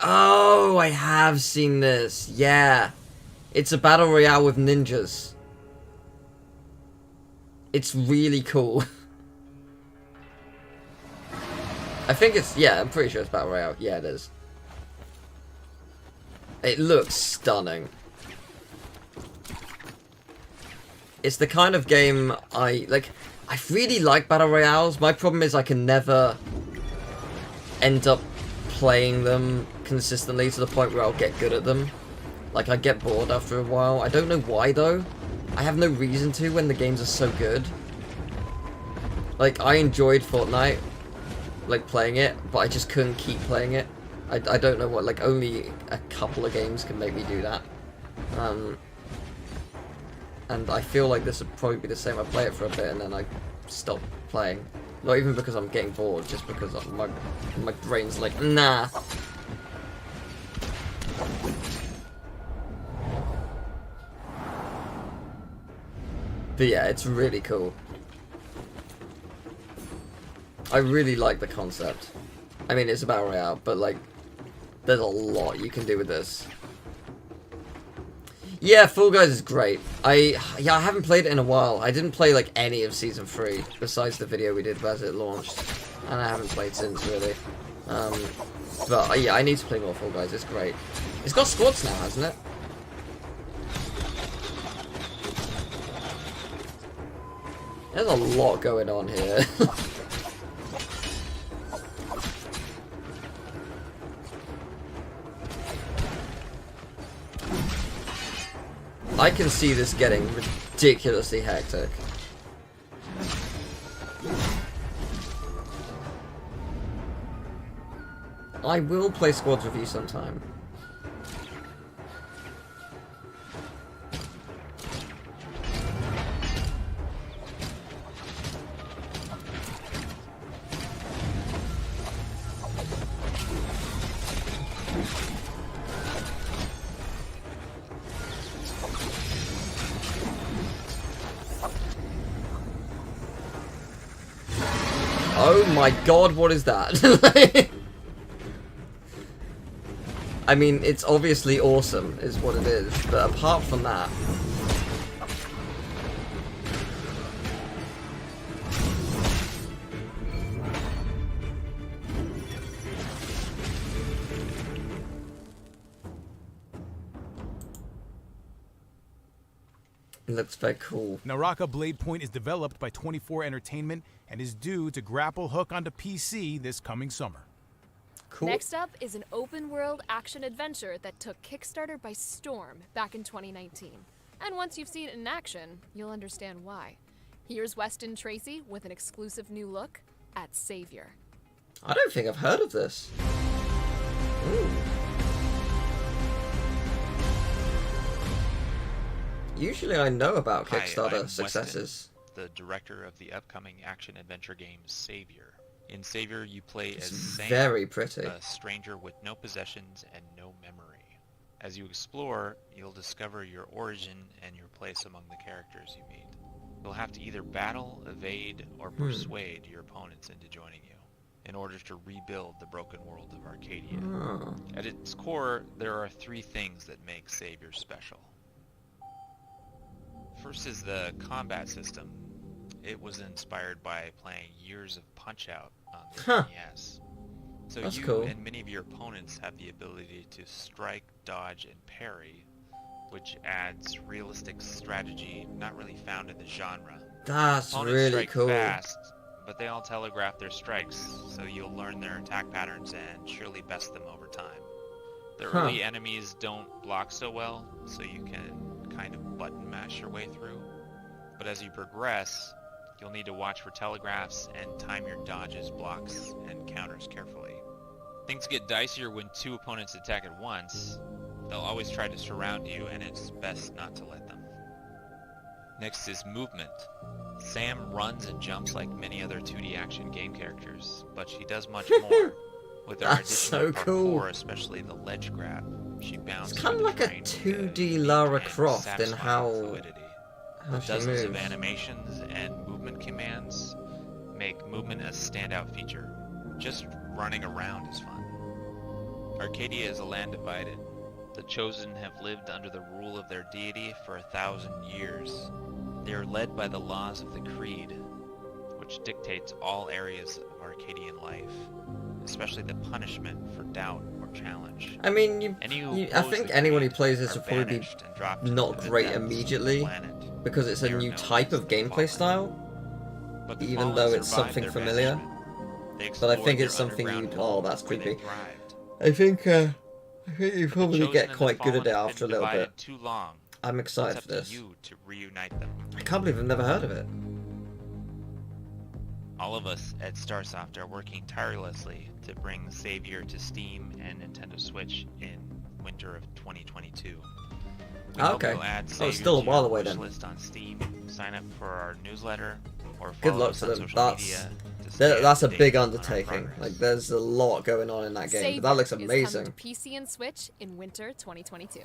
Oh, I have seen this. Yeah. It's a battle royale with ninjas. It's really cool. I think it's, yeah, I'm pretty sure it's battle royale. Yeah, it is. It looks stunning. It's the kind of game I really like battle royales. My problem is I can never end up playing them consistently to the point where I'll get good at them. Like, I get bored after a while. I don't know why, though. I have no reason to when the games are so good. Like, I enjoyed Fortnite, like, playing it, but I just couldn't keep playing it. I don't know what, like, only a couple of games can make me do that. And I feel like this would probably be the same. I play it for a bit and then I stop playing. Not even because I'm getting bored, just because my brain's like, nah. But yeah, it's really cool. I really like the concept. I mean, it's a battle royale, but like, there's a lot you can do with this. Yeah, Fall Guys is great. I haven't played it in a while. I didn't play like any of Season 3, besides the video we did as it launched. And I haven't played since, really. But yeah, I need to play more Fall Guys, it's great. It's got squads now, hasn't it? There's a lot going on here. I can see this getting ridiculously hectic. I will play squads with you sometime. Oh my god, what is that? I mean, it's obviously awesome, is what it is, but apart from that... It looks very cool. Naraka Blade Point is developed by 24 Entertainment and is due to grapple hook onto PC this coming summer. Cool. Next up is an open-world action-adventure that took Kickstarter by storm back in 2019. And once you've seen it in action, you'll understand why. Here's Weston Tracy with an exclusive new look at Savior. I don't think I've heard of this. Ooh. Usually I know about Kickstarter I'm successes. Weston, the director of the upcoming action-adventure game Savior. In Savior, you play as Sam, very pretty. a stranger with no possessions and no memory. As you explore, you'll discover your origin and your place among the characters you meet. You'll have to either battle, evade, or persuade your opponents into joining you in order to rebuild the broken world of Arcadia. At its core, there are three things that make Savior special. First is the combat system. It was inspired by playing years of Punch-Out on the NES. So That's you cool. and many of your opponents have the ability to strike, dodge, and parry, which adds realistic strategy not really found in the genre. That's Opponents really strike cool. fast, but they all telegraph their strikes, so you'll learn their attack patterns and surely best them over time. The early enemies don't block so well, so you can kind of button mash your way through. But as you progress, you'll need to watch for telegraphs and time your dodges, blocks, and counters carefully. Things get dicier when two opponents attack at once. They'll always try to surround you, and it's best not to let them. Next is movement. Sam runs and jumps like many other 2D action game characters, but she does much more. With her addition of parkour, especially the ledge grab, she bounces. It's kind of like a 2D Lara Croft in how she Dozens moves. of animations and movement commands make movement a standout feature. Just running around is fun. Arcadia is a land divided. The Chosen have lived under the rule of their deity for 1,000 years. They are led by the laws of the Creed, which dictates all areas of Arcadian life, especially the punishment for doubt or challenge. I mean, I think anyone who plays this will probably be not great immediately, because it's a new type of gameplay style, even though it's something familiar. But I think it's something you... Oh, that's creepy. I think you probably get quite good at it after a little bit. I'm excited for this. I can't believe I've never heard of it. All of us at Starsoft are working tirelessly to bring Savior to Steam and Nintendo Switch in winter of 2022. We hope Okay. you'll add Oh, Savior it's still a to while your away wish then. list on Steam, sign up for our newsletter, or Good follow luck us to on them. social That's media to stay That's a up to big date on our undertaking. progress. Like, there's a lot going on in that game. But that looks Savior is amazing. coming to PC and Switch in winter 2022.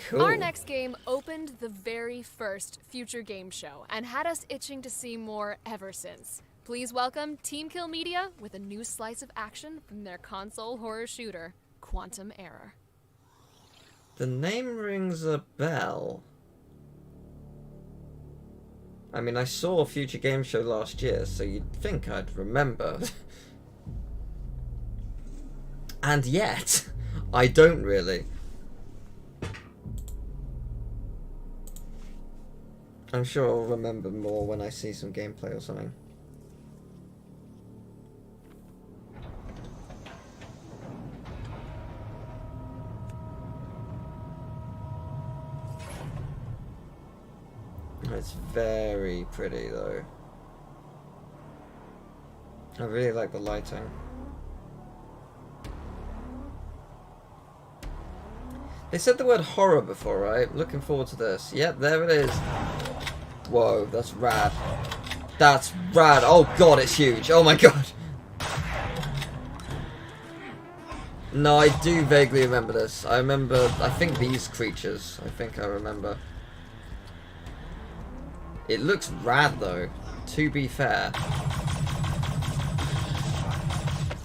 Cool. Our next game opened the very first Future Game Show and had us itching to see more ever since. Please welcome Team Kill Media with a new slice of action from their console horror shooter, Quantum Error. The name rings a bell. I mean, I saw a Future Game Show last year, so you'd think I'd remember. And yet, I don't really. I'm sure I'll remember more when I see some gameplay or something. It's very pretty though. I really like the lighting. They said the word horror before, right? Looking forward to this. Yep, there it is. Whoa, that's rad. That's rad. Oh god, it's huge. Oh my god. No, I do vaguely remember this. I think these creatures. I think I remember. It looks rad though, to be fair.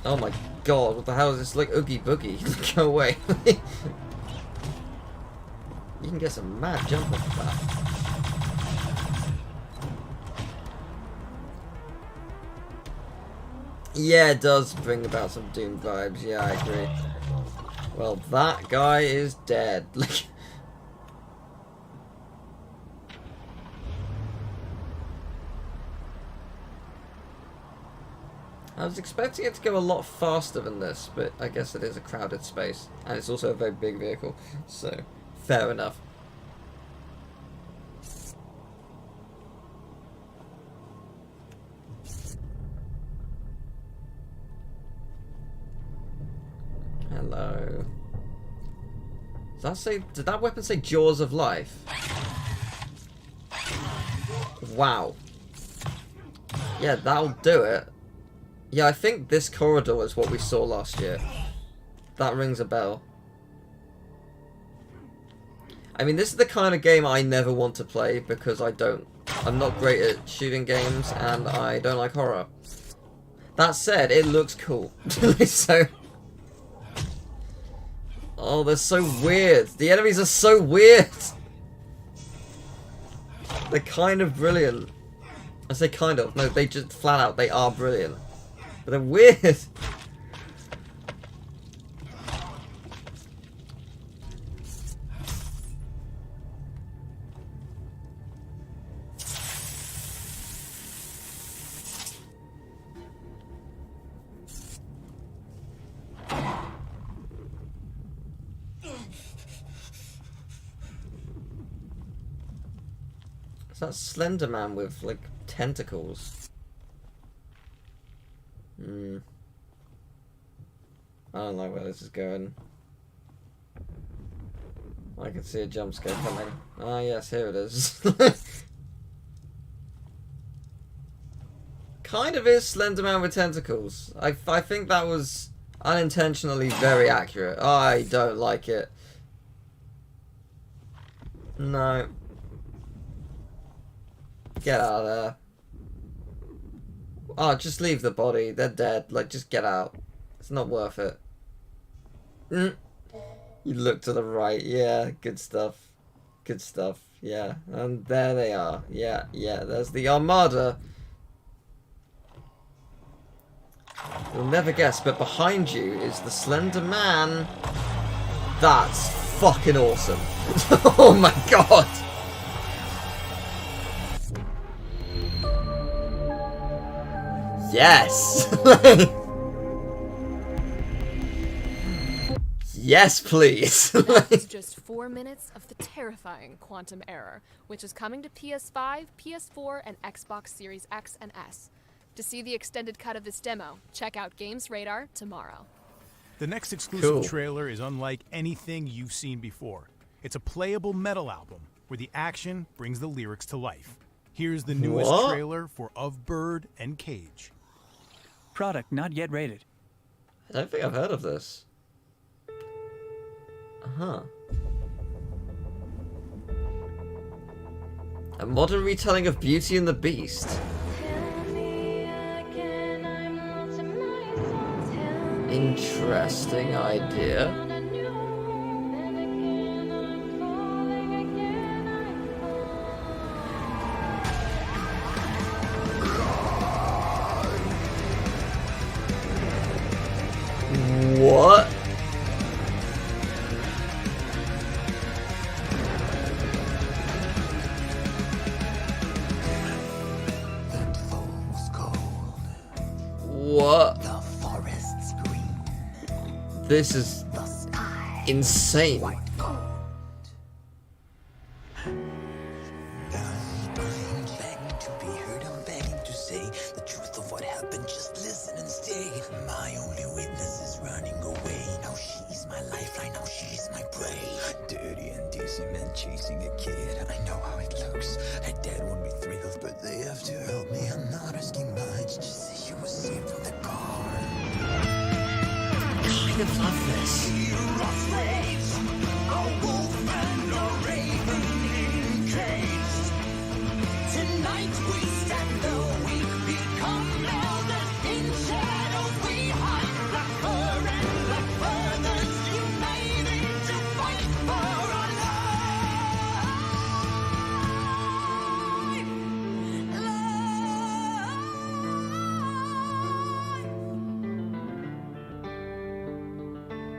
Oh my god, what the hell is this? Like Oogie Boogie. Go away. You can get some mad jump off that. Yeah, it does bring about some Doom vibes. Yeah, I agree. Well, that guy is dead. I was expecting it to go a lot faster than this, but I guess it is a crowded space. And it's also a very big vehicle, so fair enough. Hello. Did that weapon say Jaws of Life? Wow. Yeah, that'll do it. Yeah, I think this corridor is what we saw last year. That rings a bell. I mean, this is the kind of game I never want to play because I'm not great at shooting games and I don't like horror. That said, it looks cool. So... Oh, they're so weird. The enemies are so weird. They're kind of brilliant. I say kind of. No, they just flat out, they are brilliant. But they're weird. Is that Slender Man with, like, tentacles? I don't like where this is going. I can see a jump scare coming. Ah, yes, here it is. Kind of is Slender Man with tentacles. I think that was unintentionally very accurate. I don't like it. No. Get out of there. Oh, just leave the body. They're dead. Like, just get out. It's not worth it. You look to the right. Yeah, good stuff. Good stuff. Yeah, and there they are. Yeah, there's the Armada. You'll never guess, but behind you is the Slender Man. That's fucking awesome. Oh my god. Yes! Yes, please! That's just 4 minutes of the terrifying Quantum Error, which is coming to PS5, PS4, and Xbox Series X and S. To see the extended cut of this demo, check out Games Radar tomorrow. The next exclusive trailer is unlike anything you've seen before. It's a playable metal album where the action brings the lyrics to life. Here's the newest trailer for Of Bird and Cage. product not yet rated. I don't think I've heard of this. Uh-huh. A modern retelling of Beauty and the Beast. Interesting idea. What? What? The forest's green. This is insane. Begging to be heard, I'm begging to say the truth of what happened. Just listen and stay. My only witness is running away. Now she's my lifeline, now she's my prey. Dirty and dizzy men chasing a kid. I know how it looks. Her dad won't be thrilled, but they have to help me. I'm not asking much. Just say she was saved from the car. I kind of love this. Tonight we stand the weak, become elders in shadows we hide. Black fur and black feathers, united to fight for our life.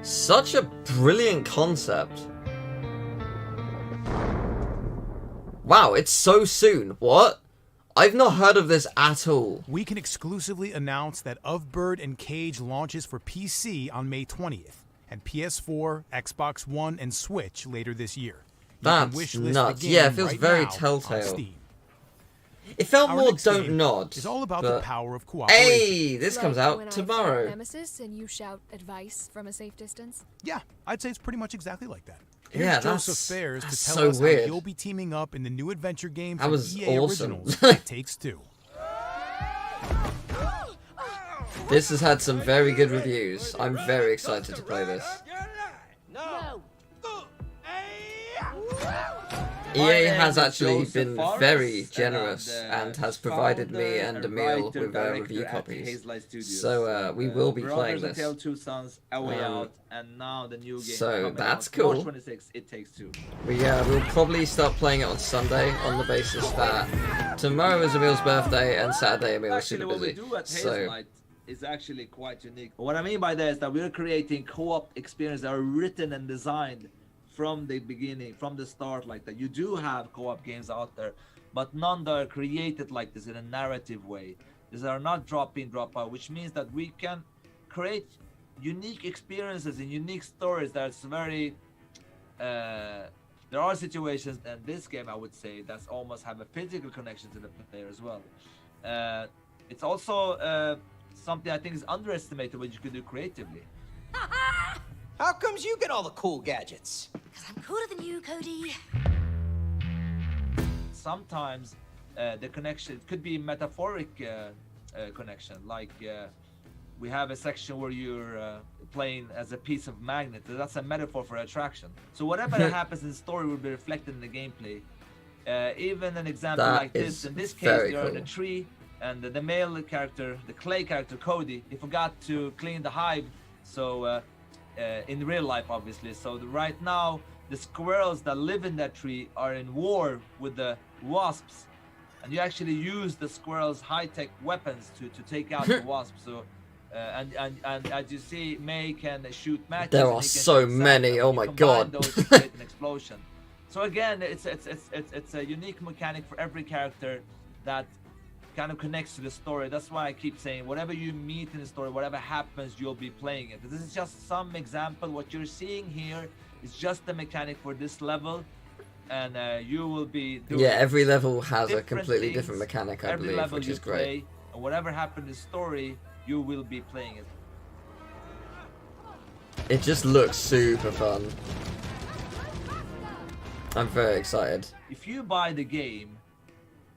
Such a brilliant concept. Wow, it's so soon. What? I've not heard of this at all. We can exclusively announce that Of Bird and Cage launches for PC on May 20th, and PS4, Xbox One, and Switch later this year. That's nuts. Yeah, it feels very Telltale. It felt more Don't Nod. It's all about the power of cooperation. Hey, this comes out when tomorrow. I Nemesis and you shout advice from a safe distance? Yeah, I'd say it's pretty much exactly like that. Yeah, Here's that's Joseph Fares to tell so us weird. how you'll be teaming up in the new adventure game That from was EA awesome. Originals, It Takes Two. This has had some very good reviews. I'm very excited to play this. No. EA has actually been very generous and has provided me and Emil with review copies. So we will be playing this. Tale 2 Sons, A Way Out, and now the new game. So that's out. cool. March 26, It Takes Two. We'll probably start playing it on Sunday on the basis that tomorrow is Emil's birthday and Saturday Emil is super busy. So is actually quite unique. What I mean by that is that we're creating co-op experiences that are written and designed from the beginning, from the start, like that. You do have co-op games out there, but none that are created like this in a narrative way. These are not drop in, drop out, which means that we can create unique experiences and unique stories that's very there are situations in this game, I would say, that's almost have a physical connection to the player as well. It's also something I think is underestimated what you can do creatively. How comes you get all the cool gadgets? Because I'm cooler than you, Cody. Sometimes the connection could be metaphoric connection, like we have a section where you're playing as a piece of magnet. That's a metaphor for attraction. So whatever happens in the story will be reflected in the gameplay. Even an example like this, in this case, you're in a tree, and the male character, the clay character Cody, he forgot to clean the hive. So in real life, obviously. So right now, the squirrels that live in that tree are in war with the wasps, and you actually use the squirrels' high-tech weapons to take out the wasps. So and as you see, May can shoot matches. There are so many. Oh my god! Those to create an explosion. So again, it's a unique mechanic for every character that kind of connects to the story. That's why I keep saying whatever you meet in the story, whatever happens, you'll be playing it. This is just some example. What you're seeing here is just the mechanic for this level, and you will be doing every level has a completely different mechanic, I believe, which is great. Play, and whatever happened in the story, you will be playing it. It just looks super fun. I'm very excited. If you buy the game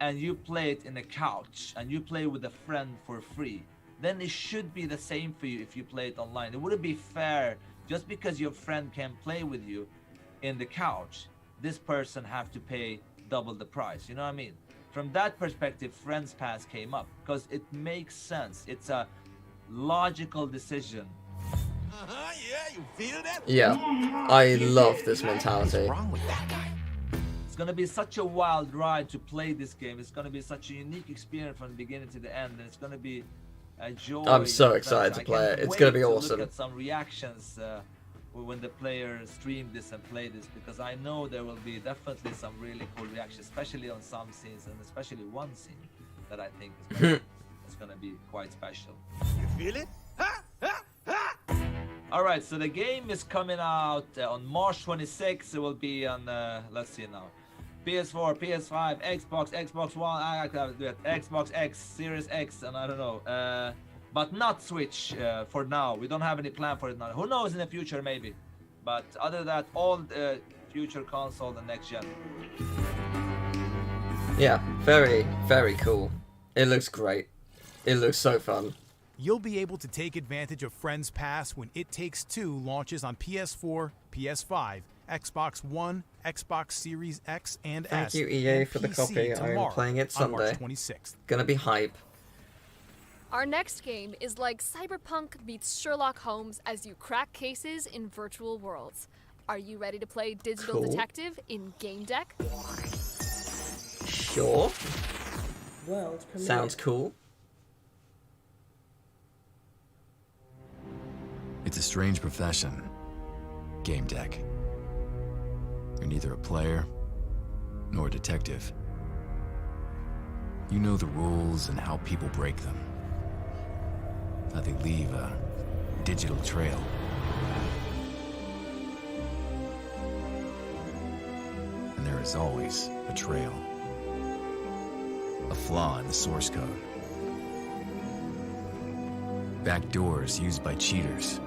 and you play it in a couch and you play with a friend for free, then it should be the same for you if you play it online. It wouldn't be fair just because your friend can play with you in the couch. This person have to pay double the price. You know what I mean? From that perspective, Friends Pass came up because it makes sense. It's a logical decision. Yeah, you feel that? Yeah, I love this mentality. What's wrong with that guy? It's gonna be such a wild ride to play this game. It's gonna be such a unique experience from the beginning to the end, and it's gonna be a joy. I'm so excited to play it. It's gonna be awesome. Look at some reactions when the players stream this and play this, because I know there will be definitely some really cool reactions, especially on some scenes, and especially one scene that I think is gonna be quite special. You feel it? All right, so the game is coming out on March 26th. It will be on, let's see now, PS4, PS5, Xbox, Xbox One, Xbox X, Series X, and I don't know. But not Switch for now. We don't have any plan for it now. Who knows in the future, maybe. But other than that, all future console and next gen. Yeah, very, very cool. It looks great. It looks so fun. You'll be able to take advantage of Friends Pass when It Takes Two launches on PS4, PS5, Xbox One, Xbox Series X and S. Thank you, EA, and for the PC copy. I'm playing it on March Sunday. 26th. Gonna be hype. Our next game is like Cyberpunk meets Sherlock Holmes as you crack cases in virtual worlds. Are you ready to play Digital Cool. Detective in Game Deck? Sure. World premiere. Sounds cool. It's a strange profession. Game deck. You're neither a player nor a detective. You know the rules and how people break them. How they leave a digital trail. And there is always a trail. A flaw in the source code. Backdoors used by cheaters.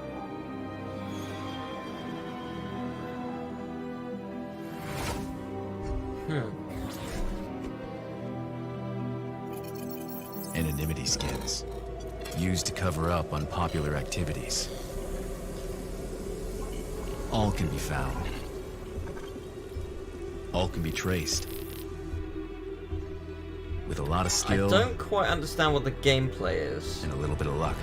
Anonymity skins, used to cover up unpopular activities. All can be found. All can be traced. With a lot of skill. I don't quite understand what the gameplay is. And a little bit of luck.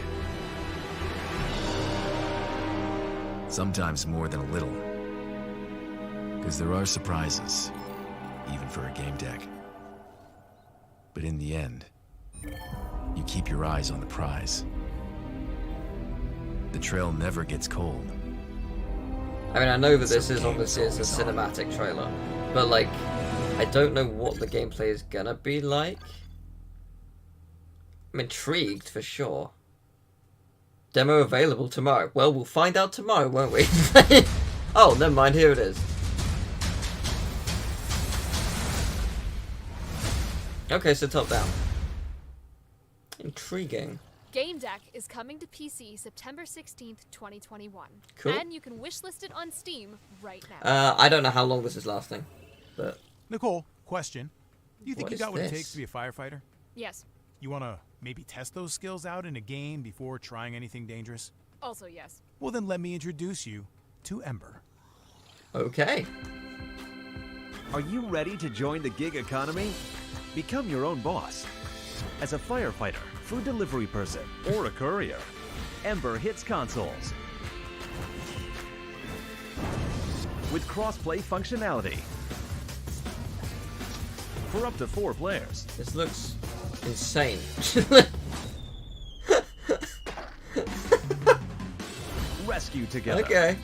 Sometimes more than a little. Because there are surprises, even for a game deck. But in the end, you keep your eyes on the prize. The trail never gets cold. I mean, I know that this is obviously a cinematic trailer, but like, I don't know what the gameplay is gonna be like. I'm intrigued for sure. Demo available tomorrow. Well, we'll find out tomorrow, won't we? Oh, never mind, here it is. Okay, so top down. Intriguing. Game Deck is coming to PC September 16th, 2021. Cool. And you can wishlist it on Steam right now. I don't know how long this is lasting, but... Nicole, question. Do you think What you is got what it this? takes to be a firefighter? Yes. You want to maybe test those skills out in a game before trying anything dangerous? Also, yes. Well, then let me introduce you to Ember. Okay. Are you ready to join the gig economy? Become your own boss. As a firefighter, food delivery person, or a courier, Ember hits consoles. With cross-play functionality. For up to 4 players. This looks insane. Rescue together. Okay.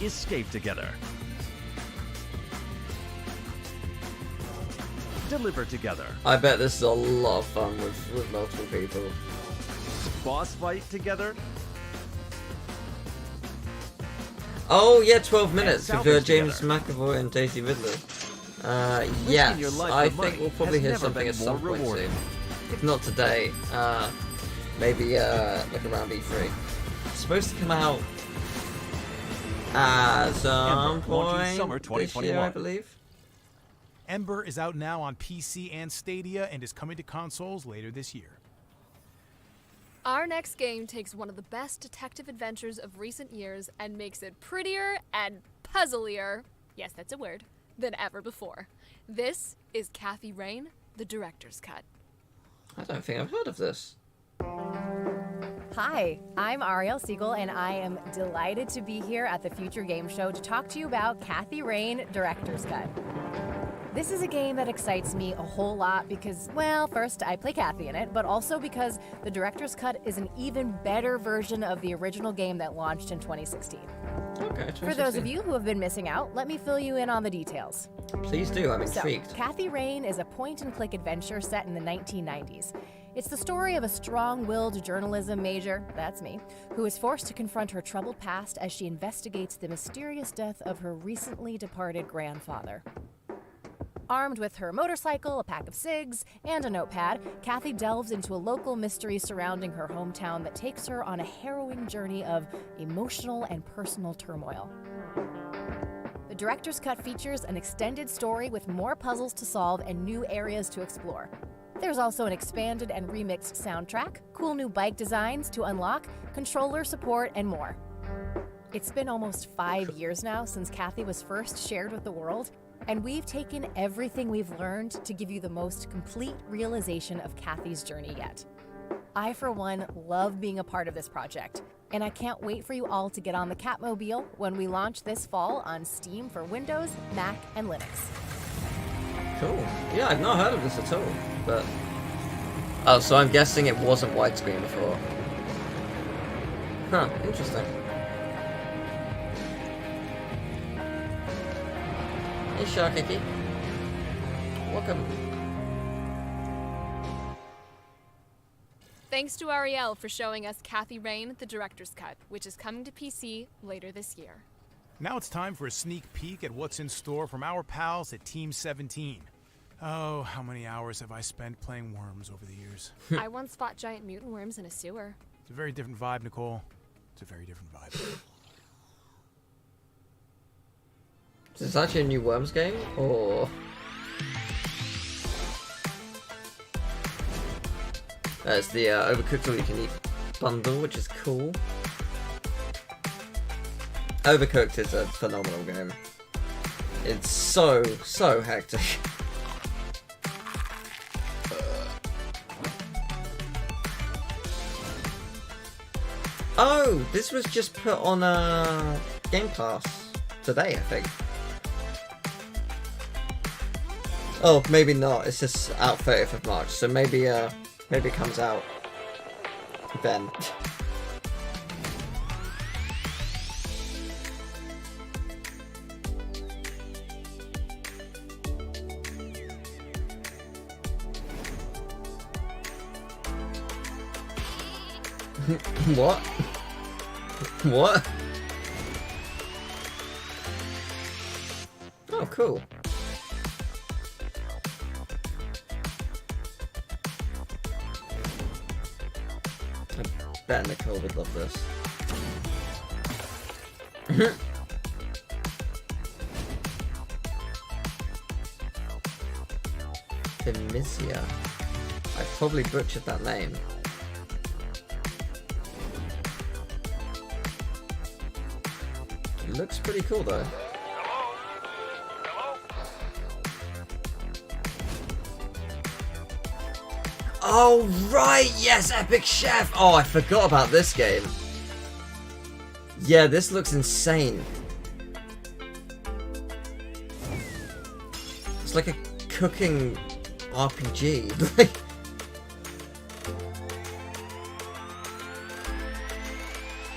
Escape together. Deliver together. I bet this is a lot of fun with multiple people. Boss fight together. Oh yeah, 12 minutes with salvage James together. McAvoy and Daisy Ridley. Risking Yes, your life I for think money we'll probably has hear never something been at some more point rewarding. soon. If not today, maybe like around E3. It's supposed to come out at some Ember, launching point summer this year, 2021. I believe. Ember is out now on PC and Stadia and is coming to consoles later this year. Our next game takes one of the best detective adventures of recent years and makes it prettier and puzzlier, yes, that's a word, than ever before. This is Kathy Rain, the Director's Cut. I don't think I've heard of this. Hi, I'm Ariel Siegel, and I am delighted to be here at the Future Game Show to talk to you about Kathy Rain, Director's Cut. This is a game that excites me a whole lot because, well, first, I play Kathy in it, but also because the Director's Cut is an even better version of the original game that launched in 2016. Okay, For those of you who have been missing out, let me fill you in on the details. Please do, I'm intrigued. So, Kathy Rain is a point-and-click adventure set in the 1990s. It's the story of a strong-willed journalism major, that's me, who is forced to confront her troubled past as she investigates the mysterious death of her recently departed grandfather. Armed with her motorcycle, a pack of cigs, and a notepad, Kathy delves into a local mystery surrounding her hometown that takes her on a harrowing journey of emotional and personal turmoil. The Director's Cut features an extended story with more puzzles to solve and new areas to explore. There's also an expanded and remixed soundtrack, cool new bike designs to unlock, controller support, and more. It's been almost 5 years now since Kathy was first shared with the world, and we've taken everything we've learned to give you the most complete realization of Kathy's journey yet. I, for one, love being a part of this project, and I can't wait for you all to get on the Catmobile when we launch this fall on Steam for Windows, Mac, and Linux. Cool. Yeah, I've not heard of this at all, but... Oh, so I'm guessing it wasn't widescreen before. Huh, interesting. Hey, Sharkiki. Welcome. Thanks to Ariel for showing us Kathy Rain, the Director's Cut, which is coming to PC later this year. Now it's time for a sneak peek at what's in store from our pals at Team 17. Oh, how many hours have I spent playing worms over the years? I once fought giant mutant worms in a sewer. It's a very different vibe, Nicole. It's a very different vibe. Is this actually a new Worms game, or...? It's the Overcooked All You Can Eat bundle, which is cool. Overcooked is a phenomenal game. It's so hectic. Oh, this was just put on Game Pass today, I think. Oh, maybe not. It's just out 30th of March, so maybe it comes out then. What? What? Oh, cool. I bet Nicole would love this. Demisia. I probably butchered that name. It looks pretty cool though. Oh right, yes, Epic Chef! Oh, I forgot about this game. Yeah, this looks insane. It's like a cooking RPG.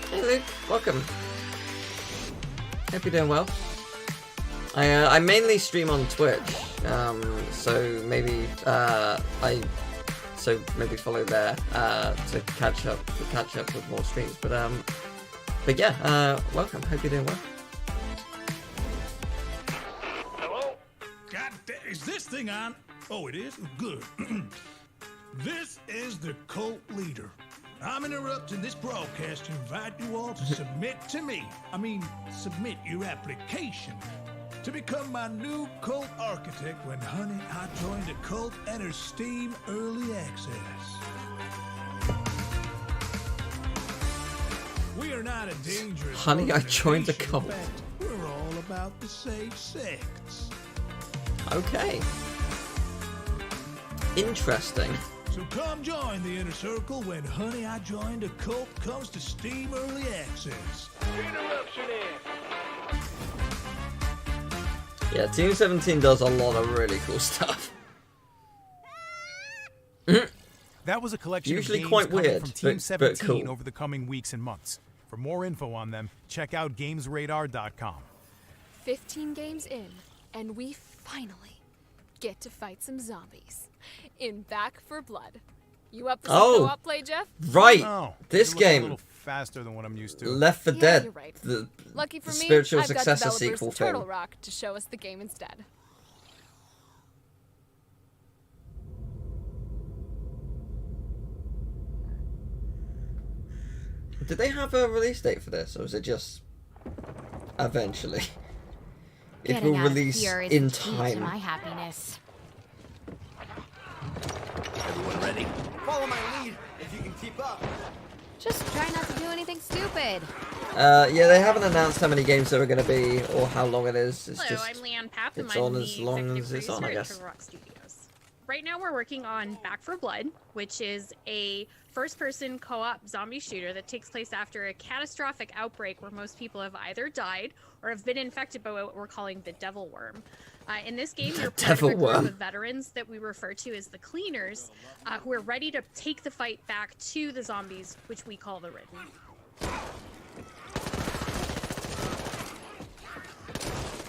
Hey Luke, welcome. Hope you're doing well. I mainly stream on Twitch, so maybe maybe follow there to catch up with more streams. But yeah, welcome. Hope you're doing well. Hello? God damn, is this thing on? Oh, it is? Good. This is the cult leader. I'm interrupting this broadcast to invite you all to submit to me. I mean, submit your application. to become my new cult architect when, honey, I joined a cult enters Steam Early Access. We are not a dangerous Honey, I joined a cult. In fact, we're all about the safe sex. Okay. Interesting. So come join the inner circle when Honey, I Joined a Cult comes to Steam Early Access. Interruption in. Yeah, Team 17 does a lot of really cool stuff. That was a collection Usually of games quite coming weird, from Team but 17 cool. over the coming weeks and months. For more info on them, check out GamesRadar.com. 15 games in, and we finally get to fight some zombies in Back for Blood. You up for some co-op play, Jeff? Right. Oh, This you look game. a little faster than what I'm used to. Left 4 Yeah, Dead. you're right. The Lucky for me, spiritual I've got successor developers sequel Turtle thing. Rock to show us the game instead. Did they have a release date for this, or was it just eventually? It Getting will out of release here is in the key to time. my happiness. Everyone ready? Follow my lead if you can keep up. Just try not to do anything stupid. Yeah, they haven't announced how many games there are going to be or how long it is. It's Hello, just I'm Leanne Papp, and it's I'm on the as long executive as it's on, I producer at guess. Turtle Rock Studios. Right now we're working on Back for Blood, which is a first-person co-op zombie shooter that takes place after a catastrophic outbreak where most people have either died or have been infected by what we're calling the devil worm. In this game, you're part of a Devil group worm. of veterans that we refer to as the Cleaners, who are ready to take the fight back to the zombies, which we call the Ridden.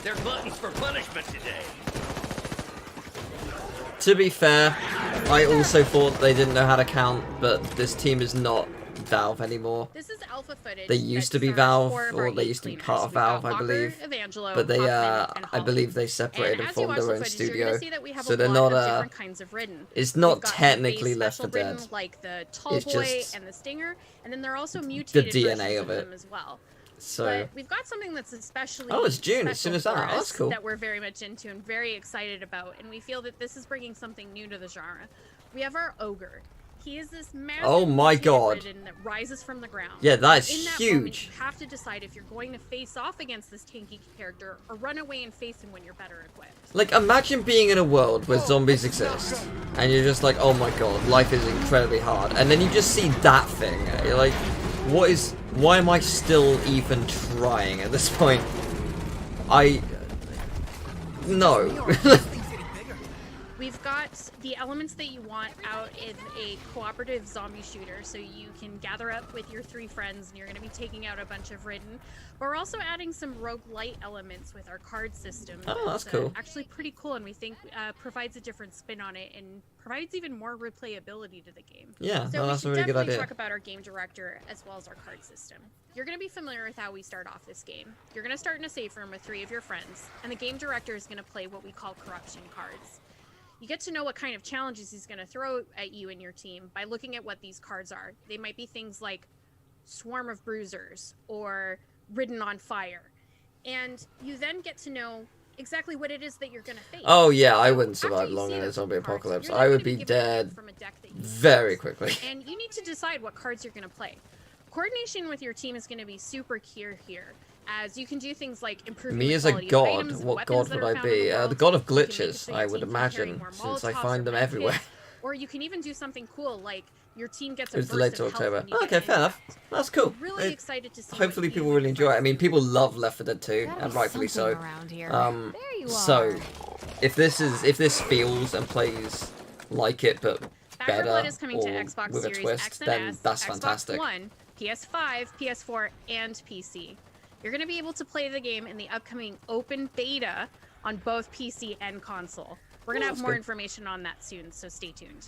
They're gluttons for punishment today. To be fair, I also thought they didn't know how to count, but this team is not Valve anymore. This is alpha footage. They used to be Valve, or they used to be part of Valve, I believe. But they, I believe they separated and formed their own studio. So they're not, it's not technically Left 4 Dead. Like the tall It's boy just and the stinger, and then they're also the mutated DNA versions of it. them as well. So, but we've got something that's especially oh, it's June as soon as that. special for That's us cool. that we're very much into and very excited about, and we feel that this is bringing something new to the genre. We have our ogre. He is this massive Oh my god. Ridden that rises from the ground. Yeah, that is In that huge. moment, you have to decide if you're going to face off against this tanky character or run away and face him when you're better equipped. Like, imagine being in a world where zombies exist, and you're just like, oh my god, life is incredibly hard, and then you just see that thing, and you're like, why am I still even trying at this point? No. We've got the elements that you want out in a cooperative zombie shooter, so you can gather up with your 3 friends and you're going to be taking out a bunch of Ridden. But we're also adding some roguelite elements with our card system. Oh, that's cool. Actually pretty cool, and we think provides a different spin on it and provides even more replayability to the game. Yeah, so no, we that's a should really good definitely idea. talk about our game director as well as our card system. You're going to be familiar with how we start off this game. You're going to start in a safe room with 3 of your friends, and the game director is going to play what we call corruption cards. You get to know what kind of challenges he's going to throw at you and your team by looking at what these cards are. They might be things like Swarm of Bruisers or Ridden on Fire. And you then get to know exactly what it is that you're going to face. Oh yeah, I wouldn't survive long in a zombie apocalypse. I would be dead very quickly. And you need to decide what cards you're going to play. Coordination with your team is going to be super key here, as you can do things like improving Me the as a quality of god, items, what weapons god that would are I found in be? the world. The god of You can make it glitches, so your I would team can carry imagine, more since I Molotovs find or them med everywhere. kits, or you can even do something cool like your team gets a It's burst late of to health October. when you Okay, get fair enough. That's cool. Really excited to see Hopefully people really enjoy it. I mean, people love Left 4 Dead 2, Gotta and be rightfully so. something around here. There you So, are. if this feels and plays like it, but Back 4 better Blood is coming or to Xbox with a Series twist, X and then S, that's Xbox fantastic. One, PS5, PS4, and PC. You're going to be able to play the game in the upcoming open beta on both PC and console. We're going to have that's more good. information on that soon, so stay tuned.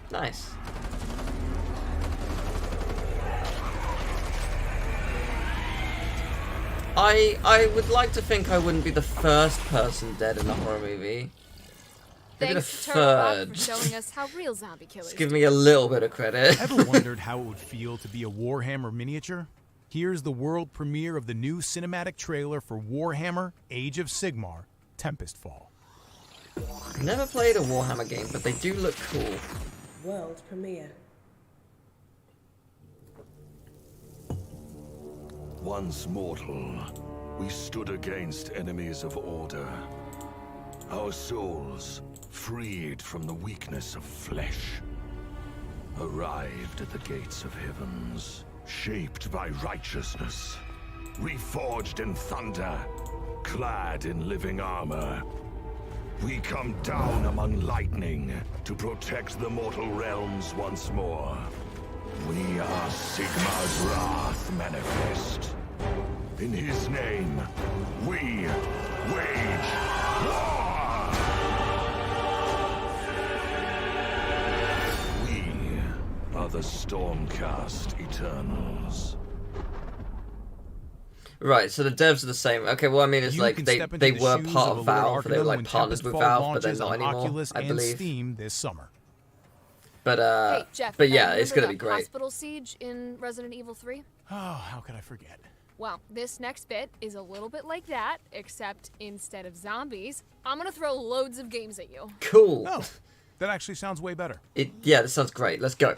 Nice. I would like to think I wouldn't be the first person dead in a horror movie. Maybe the Thanks to Turtle Rock third. for showing us how real zombie killers Just give me a little bit of credit. Ever wondered how it would feel to be a Warhammer miniature? Here's the world premiere of the new cinematic trailer for Warhammer Age of Sigmar Tempestfall. Never played a Warhammer game, but they do look cool. World premiere. Once mortal, we stood against enemies of order. Our souls, freed from the weakness of flesh, arrived at the gates of heavens, shaped by righteousness, reforged in thunder, clad in living armor. We come down among lightning to protect the mortal realms once more. We are Sigmar's wrath manifest. In his name, we wage war! We are the Stormcast Eternals. Right, so the devs are the same. Okay, well, I mean, it's like they were part of Valve, they were like partnered with Valve, but they're not anymore, I believe. Steam this summer. But Hey, Jeff, but yeah, remember it's gonna the be great. Hospital siege in Resident Evil 3? Oh, how could I forget? Well, this next bit is a little bit like that, except instead of zombies, I'm gonna throw loads of games at you. Cool. Oh, that actually sounds way better. Yeah, this sounds great. Let's go.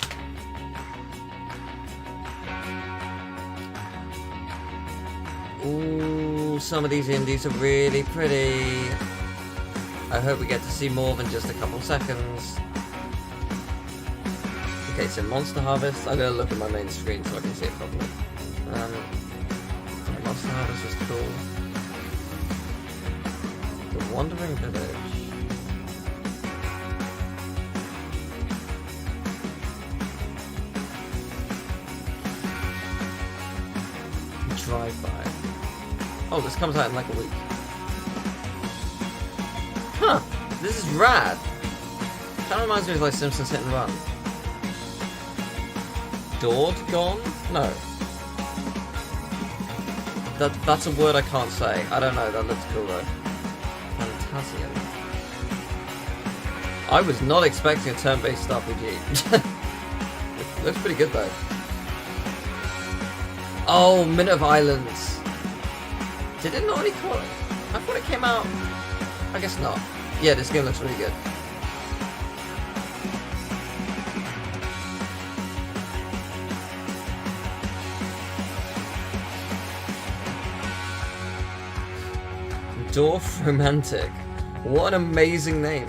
Ooh, some of these indies are really pretty. I hope we get to see more than just a couple seconds. Okay, so Monster Harvest. I'm gonna look at my main screen so I can see it properly. Monster Harvest is cool. The Wandering Village. Drive-by. Oh, this comes out in like a week. Huh, this is rad. Kind of reminds me of like Simpsons Hit and Run. Dord Gone? No. That's a word I can't say. I don't know, that looks cool though. Fantasian. I was not expecting a turn-based RPG. Looks pretty good though. Oh, Minute of Islands. Did it not already come out? I thought it came out. I guess not. Yeah, this game looks really good. Dwarf Romantic. What an amazing name.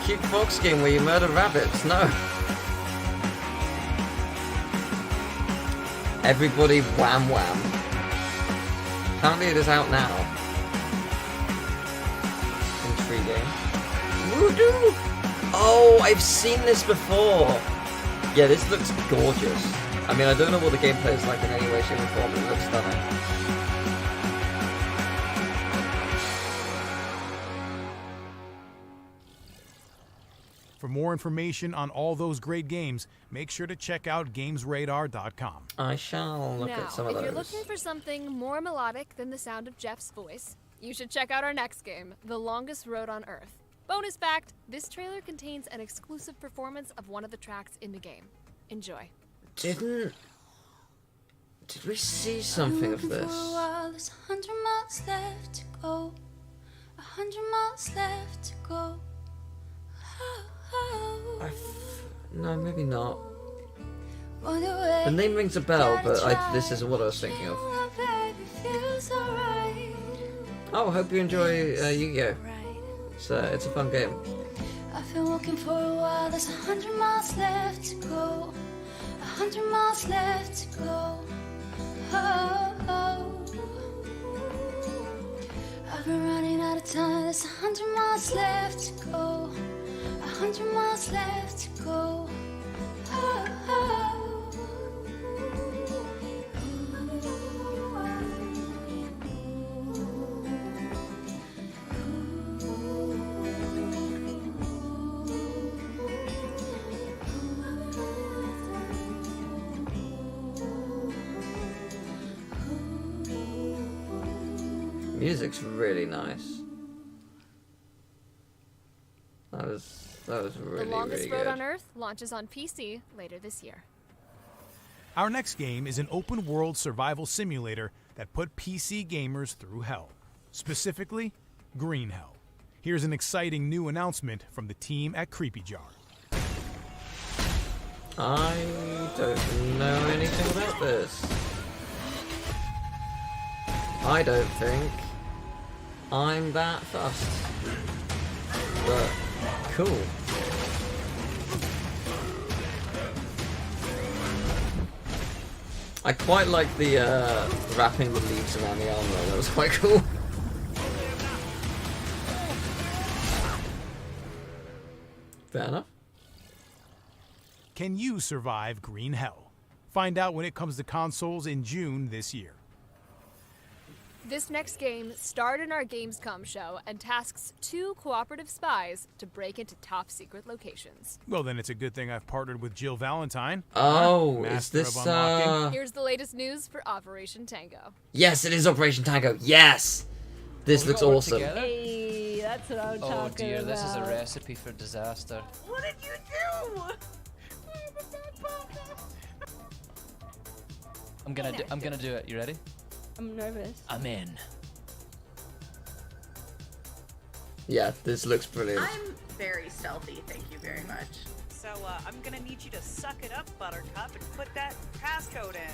Cute fox game where you murder rabbits. No. Everybody wham wham. Apparently it is out now. Intriguing. Voodoo! Oh, I've seen this before. Yeah, this looks gorgeous. I mean, I don't know what the gameplay is like in any way, shape, or form, but it looks stunning. For more information on all those great games, make sure to check out GamesRadar.com. I shall look at some of those. If you're looking for something more melodic than the sound of Jeff's voice, you should check out our next game, The Longest Road on Earth. Bonus fact, this trailer contains an exclusive performance of one of the tracks in the game. Enjoy. Did we see something of this? There's 100 miles left to go. 100 miles left to go. No, maybe not. The name rings a bell, but this isn't what I was thinking of. Oh, I hope you enjoy Yu-Gi-Oh! It's a fun game. I've been walking for a while, there's 100 miles left to go. 100 miles left to go. I've been running out of time, there's 100 miles left to go. 100 miles left to go. Music's really nice. That was really, The Longest really Road good. on Earth launches on PC later this year. Our next game is an open-world survival simulator that put PC gamers through hell. Specifically, green hell. Here's an exciting new announcement from the team at Creepy Jar. I don't know anything about this. I don't think I'm that fussed. But cool. I quite like the wrapping the leaves around the arm though. That was quite cool. Fair enough. Can you survive green hell? Find out when it comes to consoles in June this year. This next game starred in our Gamescom show and tasks 2 cooperative spies to break into top-secret locations. Well, then it's a good thing I've partnered with Jill Valentine. Oh, Master is this of Unlocking. Here's the latest news for Operation Tango. Yes, it is Operation Tango. Yes! This looks awesome. Hey, that's what I'm talking about. Oh dear, this is a recipe for disaster. What did you do? I'm gonna do it. You ready? I'm nervous. I'm in. Yeah, this looks brilliant. I'm very stealthy, thank you very much. So I'm gonna need you to suck it up, Buttercup, and put that passcode in.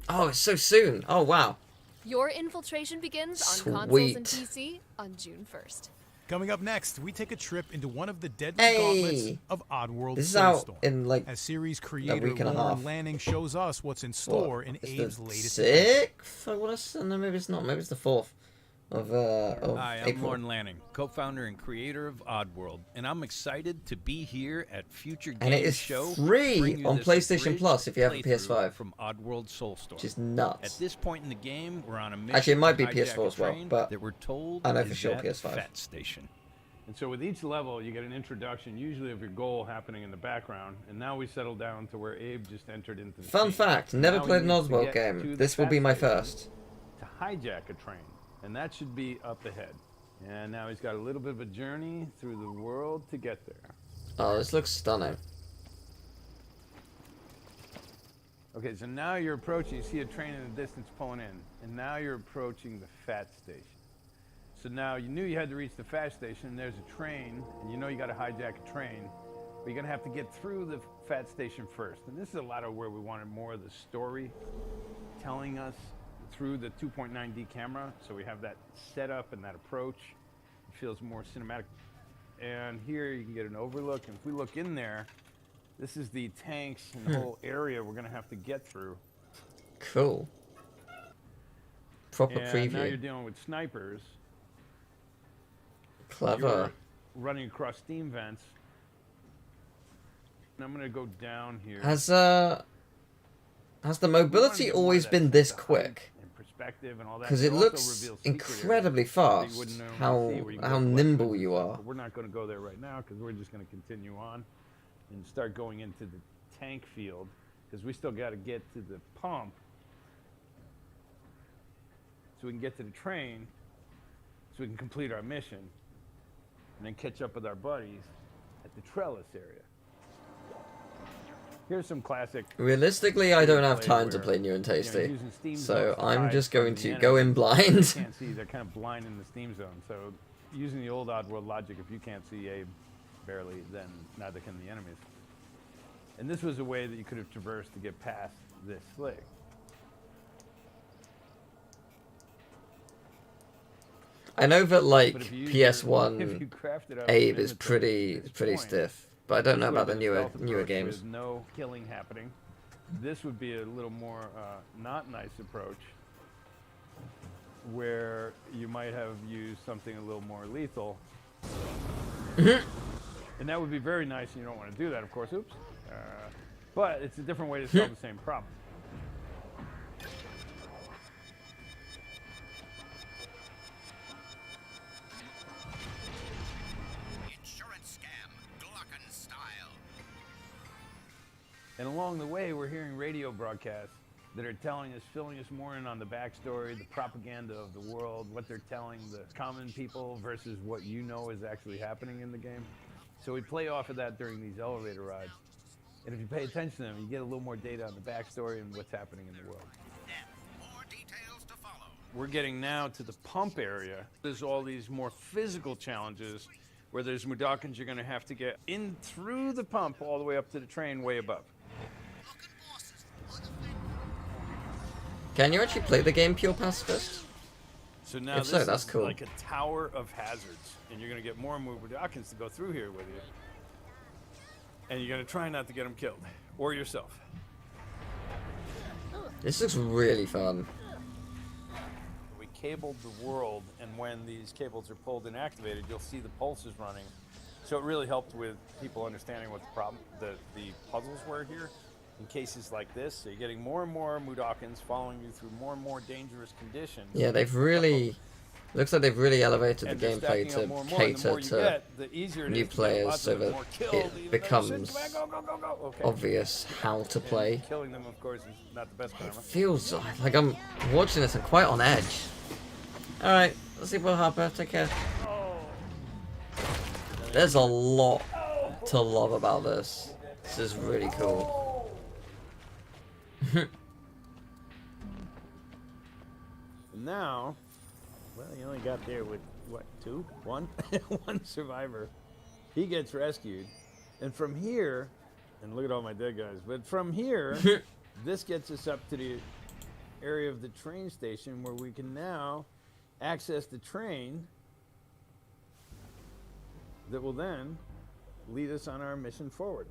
Oh, it's so soon. Oh, wow. Your infiltration begins on consoles Sweet. and PC on June 1st. Coming up next, we take a trip into one of the deadly Hey! gauntlets of Oddworld This is out Soulstorm. in like As series a creator week and a Lauren half. Lanning shows us what's in store in It's Abe's the latest adventure. 6th? I want to say, no, maybe it's not. Maybe it's the 4th of Hi, I'm April. Lauren Lanning, co-founder and creator of Oddworld, and I'm excited to be here at Future And it Games is Show. to free bring you on this PlayStation abridged Plus if you have a playthrough PS5. From Oddworld Soulstorm. Which is nuts. At this point in the game, we're on a mission. Actually, it might to be hijack PS4 a as well, train but that we're told I know for is sure at PS5. Fat Station. And so with each level, you get an introduction, usually of your goal happening in the background. And now we settle down to where Abe just entered into the Fun scene. fact, never Now played he an needs to Oddworld get game. to the This will Fat be my Station first. To hijack a train. And that should be up ahead. And now he's got a little bit of a journey through the world to get there. Oh, this looks stunning. Okay, so now you're approaching, you see a train in the distance pulling in. And now you're approaching the Fat Station. So now you knew you had to reach the Fat Station, and there's a train, and you know you got to hijack a train. But you're going to have to get through the Fat Station first. And this is a lot of where we wanted more of the story telling us through the 2.9D camera. So we have that setup and that approach. It feels more cinematic. And here you can get an overlook. And if we look in there, this is the tanks and the whole area we're going to have to get through. Cool. Proper And preview. now you're dealing with snipers. Clever. You're running across steam vents. And I'm going to go down here. Has the mobility always been this quick? Perspective and all that. Because it also looks reveals secret incredibly areas, so you fast. wouldn't normally How see where you can how go collect nimble business. you are. But we're not going to go there right now because we're just going to continue on and start going into the tank field because we still got to get to the pump so we can get to the train so we can complete our mission and then catch up with our buddies at the trellis area. Here's some classic. Realistically, I don't have time to where, play New and Tasty, using steam so zones to I'm hide just from going the to enemy. go in You blind. can't see; they're kind of blind in the steam zone. So, using the old Oddworld logic, if you can't see Abe barely, then neither can the enemies. And this was a way that you could have traversed to get past this slick. I know that like But if you use your- if you PS1 craft it up Abe and is inventory at this pretty point, stiff, but I don't know this about the would have been a newer stealth games. approach with no killing happening. This would be a little more not nice approach, where you might have used something a little more lethal. And that would be very nice, and you don't want to do that, of course. Oops. But it's a different way to solve the same problem. And along the way, we're hearing radio broadcasts that are telling us, filling us more in on the backstory, the propaganda of the world, what they're telling the common people versus what you know is actually happening in the game. So we play off of that during these elevator rides. And if you pay attention to them, you get a little more data on the backstory and what's happening in the world. We're getting now to the pump area. There's all these more physical challenges where there's Mudokons you're going to have to get in through the pump all the way up to the train way above. Can you actually play the game pure pacifist? So now If this so, that's is cool. like a tower of hazards, and you're going to get more and more Mudokons to go through here with you. And you're going to try not to get them killed, or yourself. This looks really fun. We cabled the world, and when these cables are pulled and activated, you'll see the pulses running. So it really helped with people understanding what the problem, the puzzles were here in cases like this. So you're getting more and more Mudokons following you through more and more dangerous conditions. Yeah, they've really... Looks like they've really elevated the And they're gameplay stacking up to more and more, and the cater more you to get, the easier it new is to get players lots so of them that more killed, it even though they're becomes sitting back, go. Okay. obvious how to play. And killing them, of course, is not the best karma. Feels like I'm watching this and quite on edge. Alright, let's see what Harper, take care. There's a lot to love about this. This is really cool. Now, well, you only got there with, what, one survivor. He gets rescued. And from here, and look at all my dead guys, but from here, this gets us up to the area of the train station where we can now access the train that will then lead us on our mission forward.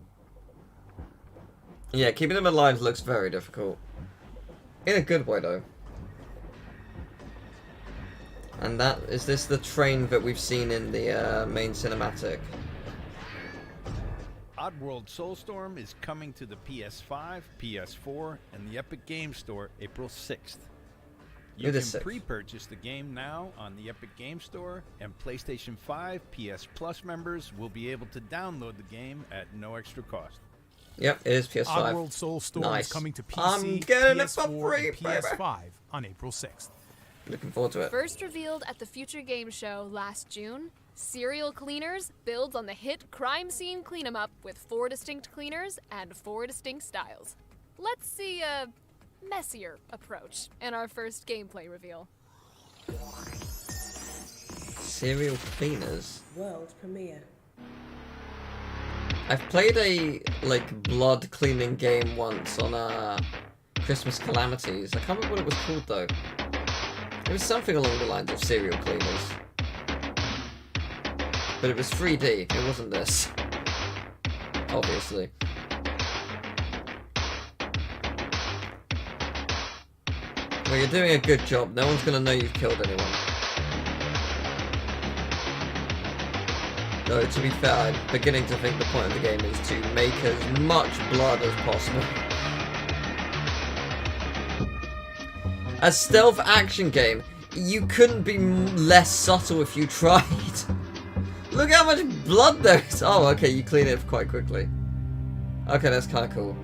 Yeah, keeping them alive looks very difficult. In a good way, though. And that, is this the train that we've seen in the main cinematic? Oddworld Soulstorm is coming to the PS5, PS4, and the Epic Game Store April 6th. You can pre-purchase the game now on the Epic Game Store, and PlayStation 5 PS Plus members will be able to download the game at no extra cost. Yep, it is PS5. Oddworld Soulstorm is coming to PC, I'm getting it for PS4, free, and PS5 on April 6th. Looking forward to it. First revealed at the Future Game Show last June, Serial Cleaners builds on the hit crime scene clean 'em up with 4 distinct cleaners and 4 distinct styles. Let's see a messier approach in our first gameplay reveal. Serial Cleaners. World premiere. I've played a blood cleaning game once on Christmas Calamities. I can't remember what it was called though. It was something along the lines of Serial Cleaners. But it was 3D, it wasn't this. Obviously. Well, you're doing a good job. No one's gonna know you've killed anyone. Though, to be fair, I'm beginning to think the point of the game is to make as much blood as possible. A stealth action game, you couldn't be less subtle if you tried. Look how much blood there is. Oh, okay, you clean it quite quickly. Okay, that's kind of cool.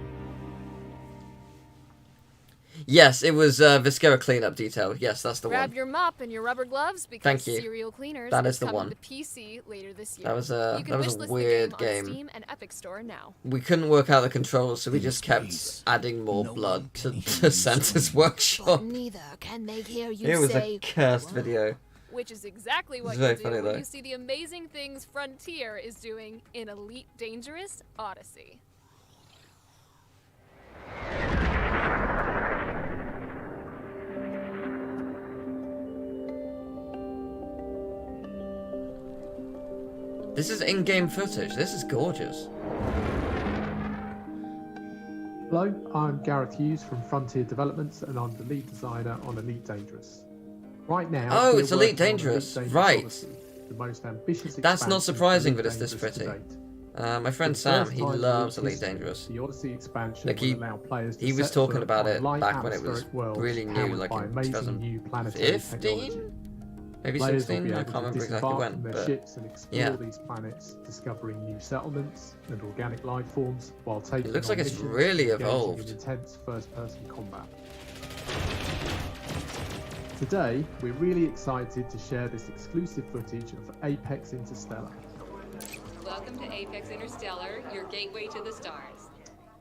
Yes, it was Viscera cleanup detail. Yes, that's the Grab one. your mop and your rubber gloves because Thank you. Serial Cleaners That is is the coming one. to PC later this year. That was a You can wishlist weird the game. on Steam and Epic Store now. We couldn't work out the controls, so we just kept adding more blood to Santa's workshop. Neither can they hear you It was say, a cursed video. which is exactly what It's you very do funny, when though. you see the amazing things Frontier is doing in Elite Dangerous Odyssey. This is in-game footage. This is gorgeous. Hello, I'm Gareth Hughes from Frontier Developments and I'm the lead designer on Elite Dangerous. Right now, Oh, we're it's Elite working on Dangerous. Elite Right. Odyssey, the most ambitious That's not expansion surprising of that Elite it's this Dangerous to pretty. date. My friend For the Sam, first he time in loves Elite Elite history, Dangerous. The Odyssey expansion Like will allow players to he was set talking foot about on it light back when it was atmospheric worlds really new, powered like by in amazing new planetary 2015? technology. Maybe Players 16? will be I able can't to remember exactly disembark when. from their But ships and explore yeah. these planets, discovering new settlements and organic life forms, while taking It looks on like it's missions really and engaging evolved. in intense first-person combat. Today, we're really excited to share this exclusive footage of Apex Interstellar. Welcome to Apex Interstellar, your gateway to the stars.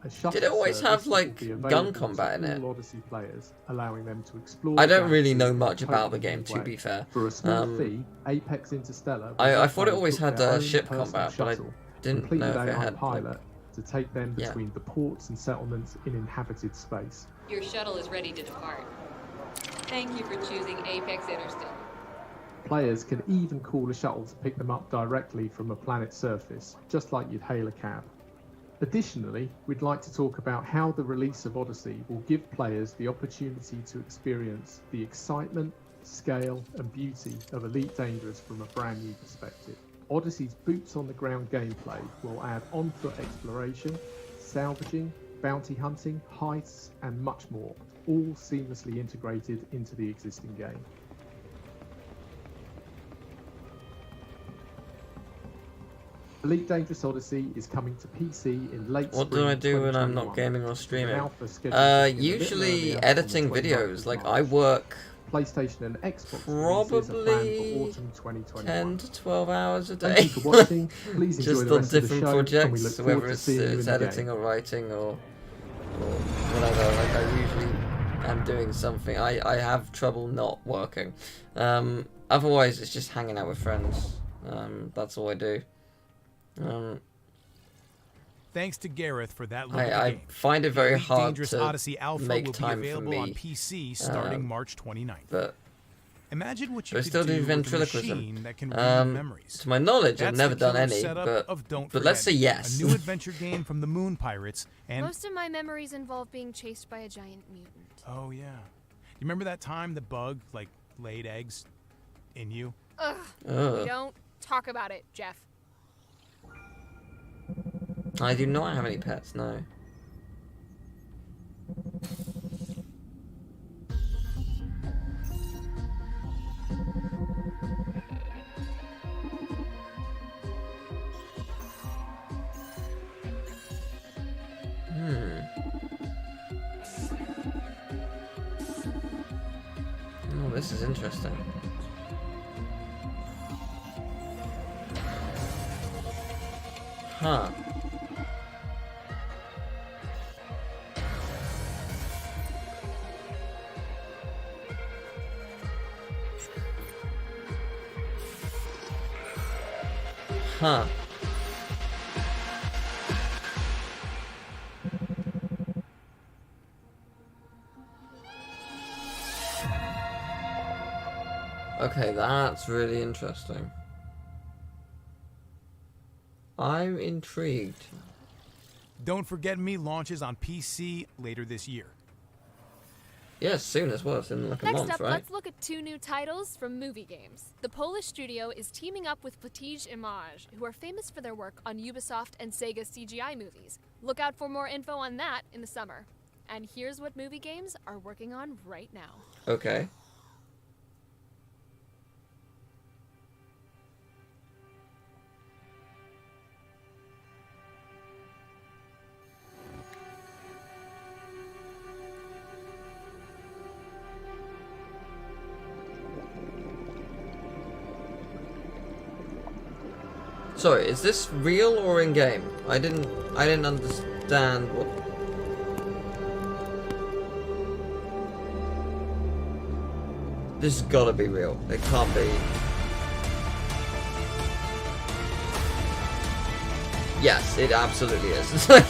A shuttle Did it always service have that like will be gun available combat in to it? all Odyssey players, allowing them to explore I the don't really galaxy know in a much about the totally game, new to way. be fair. For a small fee, Apex Interstellar. will I let thought it players always book had their own ship personal combat, but I shuttle, didn't complete know with if it AI had. pilot, to take them Yeah. between the ports and settlements in inhabited space. Your shuttle is ready to depart. Thank you for choosing Apex Interstellar. Players can even call a shuttle to pick them up directly from a planet's surface, just like you'd hail a cab. Additionally, we'd like to talk about how the release of Odyssey will give players the opportunity to experience the excitement, scale, and beauty of Elite Dangerous from a brand new perspective. Odyssey's boots-on-the-ground gameplay will add on-foot exploration, salvaging, bounty hunting, heists, and much more, all seamlessly integrated into the existing game. Elite Dangerous Odyssey is coming to PC in late What spring do I do when I'm 2021, not gaming or with an streaming? alpha scheduled to begin a bit Usually earlier on editing the 29th videos. of Like March. I work PlayStation and Xbox releases are planned for probably autumn 2021. 10 to 12 hours a day. Thank you for watching. Please enjoy Just the on rest of the different show, and we look projects, forward whether to it's, seeing you in it's the editing game. or writing or whatever. Like I usually am doing something. I have trouble not working. Otherwise, it's just hanging out with friends. That's all I do. Thanks to Gareth for that look at the I game. find it very Elite hard Dangerous to Odyssey Alpha make will be time for available on me. PC starting March 29th. But Imagine what you I could still do do with a ventriloquism. machine that can read memories. To my knowledge, I've That's never the done killer any, setup of Don't but let's say Forget, yes. A new adventure game from the Moon Pirates and Most of my memories involve being chased by a giant mutant. oh yeah. You remember that time the bug like laid eggs in you? Ugh. Ugh. We don't talk about it, Jeff. I do not have any pets, no. Oh, this is interesting. Huh. Huh. Okay, that's really interesting. I'm intrigued. Don't Forget Me launches on PC later this year. Yes, soon as well. It's in like a Next month, up, right? let's look at two new titles from movie games. The Polish studio is teaming up with TARDIS, who are famous for their work on Ubisoft and Sega CGI movies. Look out for more info on that in the summer. And here's what movie games are working on right now. Okay. Sorry, is this real or in game? I didn't understand what. This has gotta be real. It can't be. Yes, it absolutely is. It's like I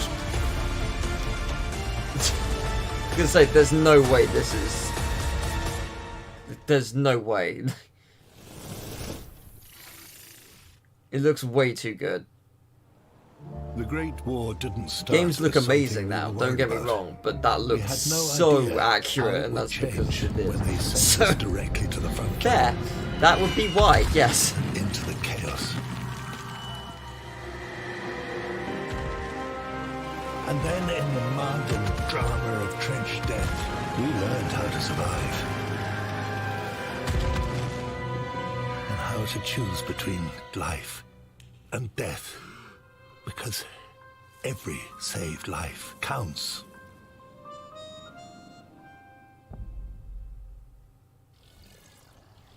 was gonna say, there's no way this is. There's no way. It looks way too good. The Great War didn't start. Games look as amazing something now, we were don't get me worried wrong, but that We looks had no so idea how accurate, it and would that's because change it when they is. sent So, us directly to the front. there, that would be why, yes. Into the chaos. And then in the mud and drama of trench death, we learned how to survive. power to choose between life and death. Because every saved life counts.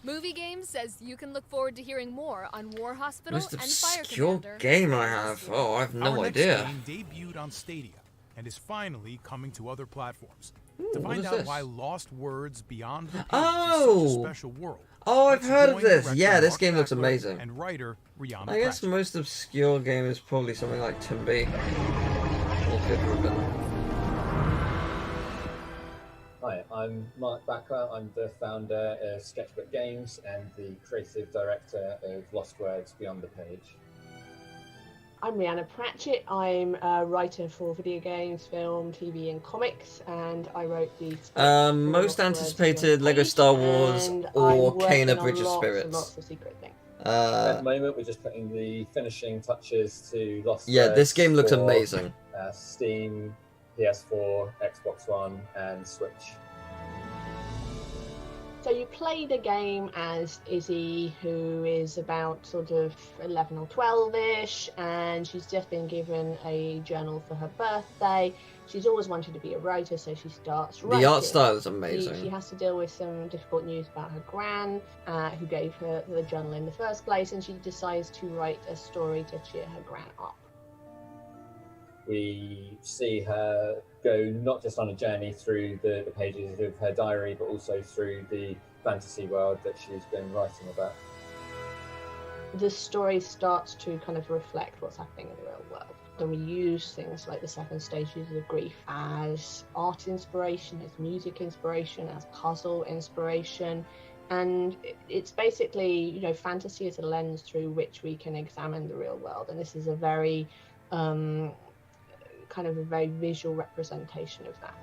Movie Games says you can look forward to hearing more on War Hospital Most and Fire obscure Commander. game I have. Oh, I have no Our idea. next game debuted on Stadia and is finally coming to other platforms. Ooh, to what find is out this? why Lost Words Beyond the Pages is Oh! such a special world. Oh, I've let's heard of join this. director Yeah, this Mark game looks Backler amazing. And writer Rihanna I guess Pratchett. most obscure game is probably something like Timby. Or Good Ribbon. Hi, I'm Mark Backler. I'm the founder of Sketchbook Games and the creative director of Lost Words Beyond the Page. I'm Rihanna Pratchett. I'm a writer for video games, film, TV, and comics, and I wrote the Most anticipated Lego Star Wars or Kena Bridge of Spirits. Lots of secret things. At the moment, we're just putting the finishing touches to Lost Yeah, Words this game looks for, amazing. Steam, PS4, Xbox One, and Switch. So you play the game as Izzy, who is about sort of 11 or 12-ish, and she's just been given a journal for her birthday. She's always wanted to be a writer, so she starts writing. The art style is amazing. She has to deal with some difficult news about her gran, who gave her the journal in the first place, and she decides to write a story to cheer her gran up. We see her go not just on a journey through the pages of her diary, but also through the fantasy world that she's been writing about. The story starts to kind of reflect what's happening in the real world. And we use things like the 7 stages of grief as art inspiration, as music inspiration, as puzzle inspiration. And it's basically, you know, fantasy is a lens through which we can examine the real world. And this is a very kind of a very visual representation of that.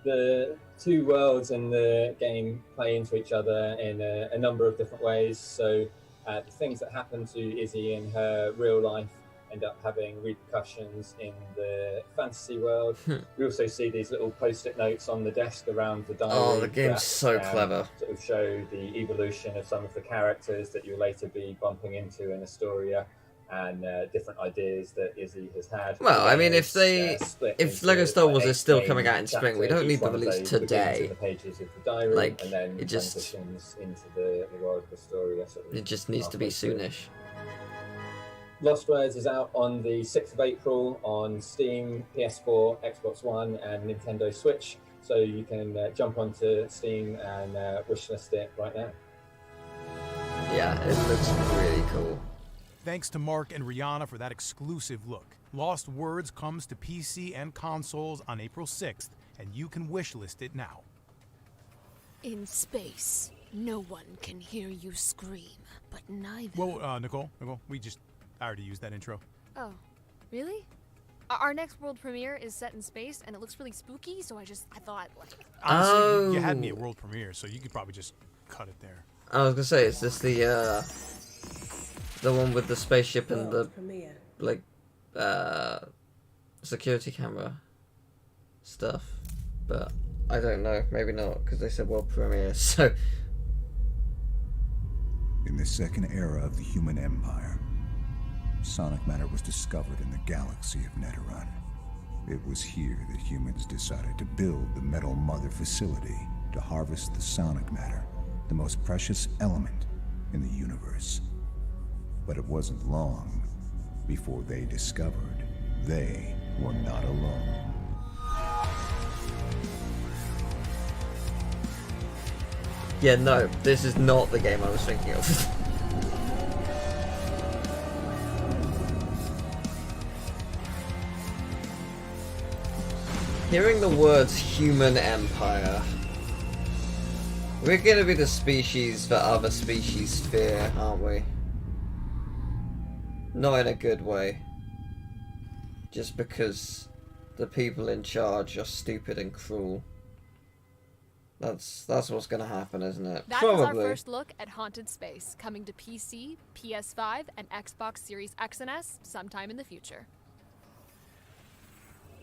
The two worlds in the game play into each other in a number of different ways. So the things that happen to Izzy in her real life end up having repercussions in the fantasy world. We also see these little post-it notes on the desk around the diary. Oh, the game's so clever. Sort of show the evolution of some of the characters that you'll later be bumping into in Astoria, and different ideas that Izzy has had. Well, I mean, if Lego Star Wars is still coming out in spring, we don't need the release today. The pages of the diary, like, and then it just transitions into the world of Astoria. Sort of it just needs to be soonish. Lost Words is out on the 6th of April on Steam, PS4, Xbox One, and Nintendo Switch. So you can jump onto Steam and wishlist it right now. Yeah, it looks really cool. Thanks to Mark and Rihanna for that exclusive look. Lost Words comes to PC and consoles on April 6th, and you can wishlist it now. In space, no one can hear you scream, but neither... Whoa, Nicole, I already used that intro. Oh, really? Our next world premiere is set in space, and it looks really spooky, so I thought, like... Honestly, you had me at world premiere, so you could probably just cut it there. I was gonna say, is this the one with the spaceship and the like security camera stuff? But I don't know, maybe not, because they said world premiere. So in the second era of the human empire, sonic matter was discovered in the galaxy of Neteron. It was here that humans decided to build the Metal Mother facility to harvest the sonic matter, the most precious element in the universe. But it wasn't long before they discovered they were not alone. yeah, no, this is not the game I was thinking of. Hearing the words human empire. We're gonna be the species that other species fear, aren't we? Not in a good way. Just because the people in charge are stupid and cruel. That's what's gonna happen, isn't it? That is our first look at Haunted Space, coming to PC, PS5, and Xbox Series X and S sometime in the future.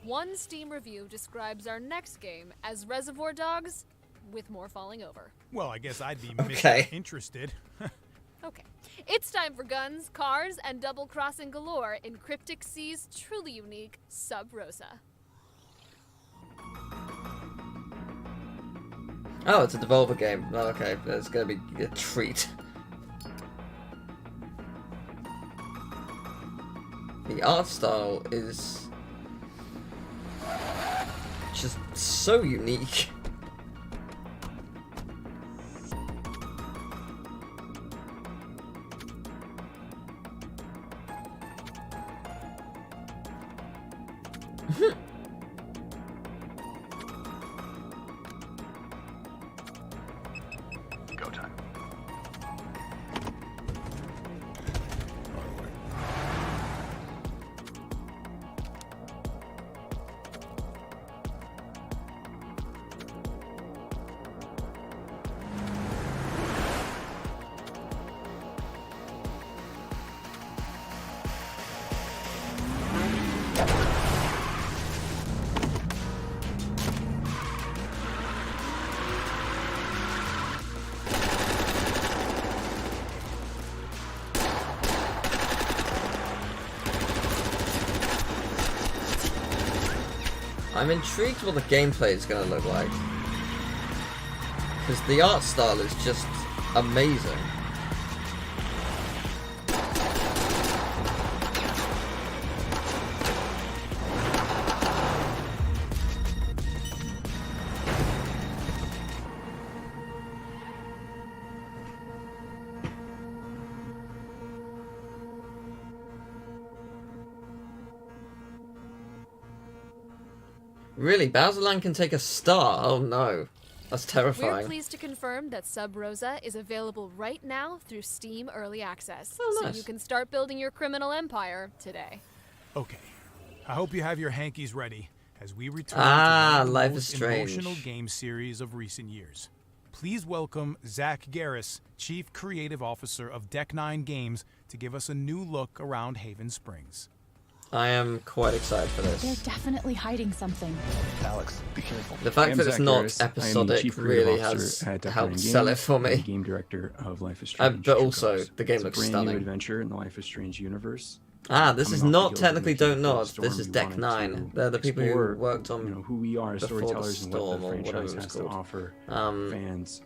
One Steam review describes our next game as Reservoir Dogs with more falling over. Well, I guess I'd be Okay. interested. Okay. It's time for guns, cars, and double-crossing galore in Cryptic Sea's truly unique Sub Rosa. Oh, it's a Devolver game. Oh, okay, that's gonna be a treat. The art style is just so unique. Go time. I'm intrigued what the gameplay is going to look like. Because the art style is just amazing. Really? Bowserland can take a star? Oh no. That's terrifying. We're pleased to confirm that Sub Rosa is available right now through Steam Early Access. Oh, nice. So you can start building your criminal empire today. Okay. I hope you have your hankies ready as we return to Ah, one of the Life most is Strange. emotional game series of recent years. Please welcome Zach Garris, Chief Creative Officer of Deck 9 Games, to give us a new look around Haven Springs. I am quite excited for this. They're definitely hiding something. Alex, be careful. The fact that it's not Garris. I am the episodic Chief Creative really Officer has at Deck helped 9 sell it Games, for me. and Game Director of Life is Strange. But True also, Colors. the game It's looks a brand stunning. new adventure in the Life is Strange universe. Ah, this is Coming off the not heels of technically making Don't Nod. Storm, This is we Deck wanted 9. to They're the people who explore, worked on who we are as before the storytellers and what Storm the or whatever franchise it was has to called. offer fans.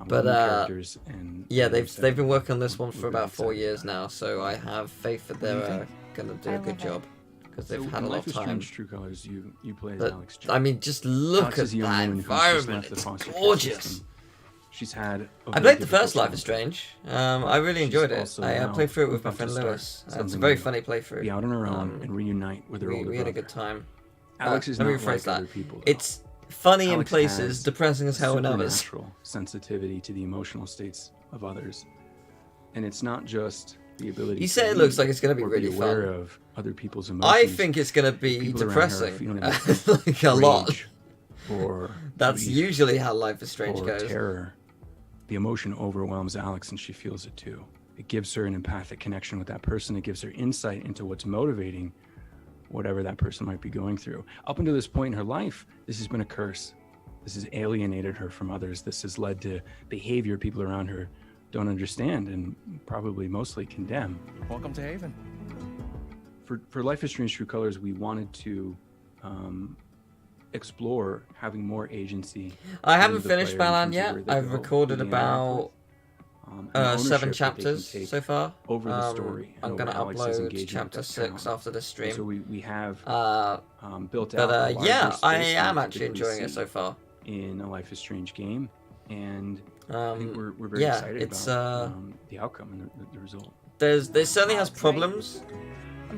But new characters and yeah, games they've been that working on this one we're for very about 4 excited years now, so I have faith that they're gonna do a good job because they've So had in a lot Life of is time. Strange True Colors, you play as But Alex. I mean, just look Alex at is a young that woman who's just environment. left the It's foster care gorgeous. system. She's had a I very played the first difficult Life is Strange. I really She's enjoyed it. also I now played through it with my about to friend start Lewis. It's a something very new. funny playthrough. Be out on her own and reunite with her older We had a brother. good time. Alex is let me not rephrase like that. other people, though. It's funny in Alex places, has depressing as hell in others. supernatural sensitivity to the emotional states of others, and it's not just the ability. You to say it read looks like it's going to be or really aware fun. of other people's emotions. I think it's going to be People around her are depressing, feeling like a lot. rage or That's grief usually how Life is Strange or goes. terror. The emotion overwhelms Alex, and she feels it too. It gives her an empathic connection with that person. It gives her insight into what's motivating whatever that person might be going through. Up until this point in her life, this has been a curse. This has alienated her from others. This has led to behavior people around her don't understand and probably mostly condemn. Welcome to Haven. For Life is Strange True Colors, we wanted to explore having more agency. I in haven't the finished player in Balan terms of yet. where they I've go, recorded who they interact about with, and 7 ownership that they can chapters take so far. over the story. I'm and going to over Alex's upload engagement chapter with 6 town. after this stream. So we have built but out a larger yeah, space I than am you actually typically enjoying it see so far. in a Life is Strange game, and I think we're very yeah, excited it's about the outcome and the result. There certainly has problems,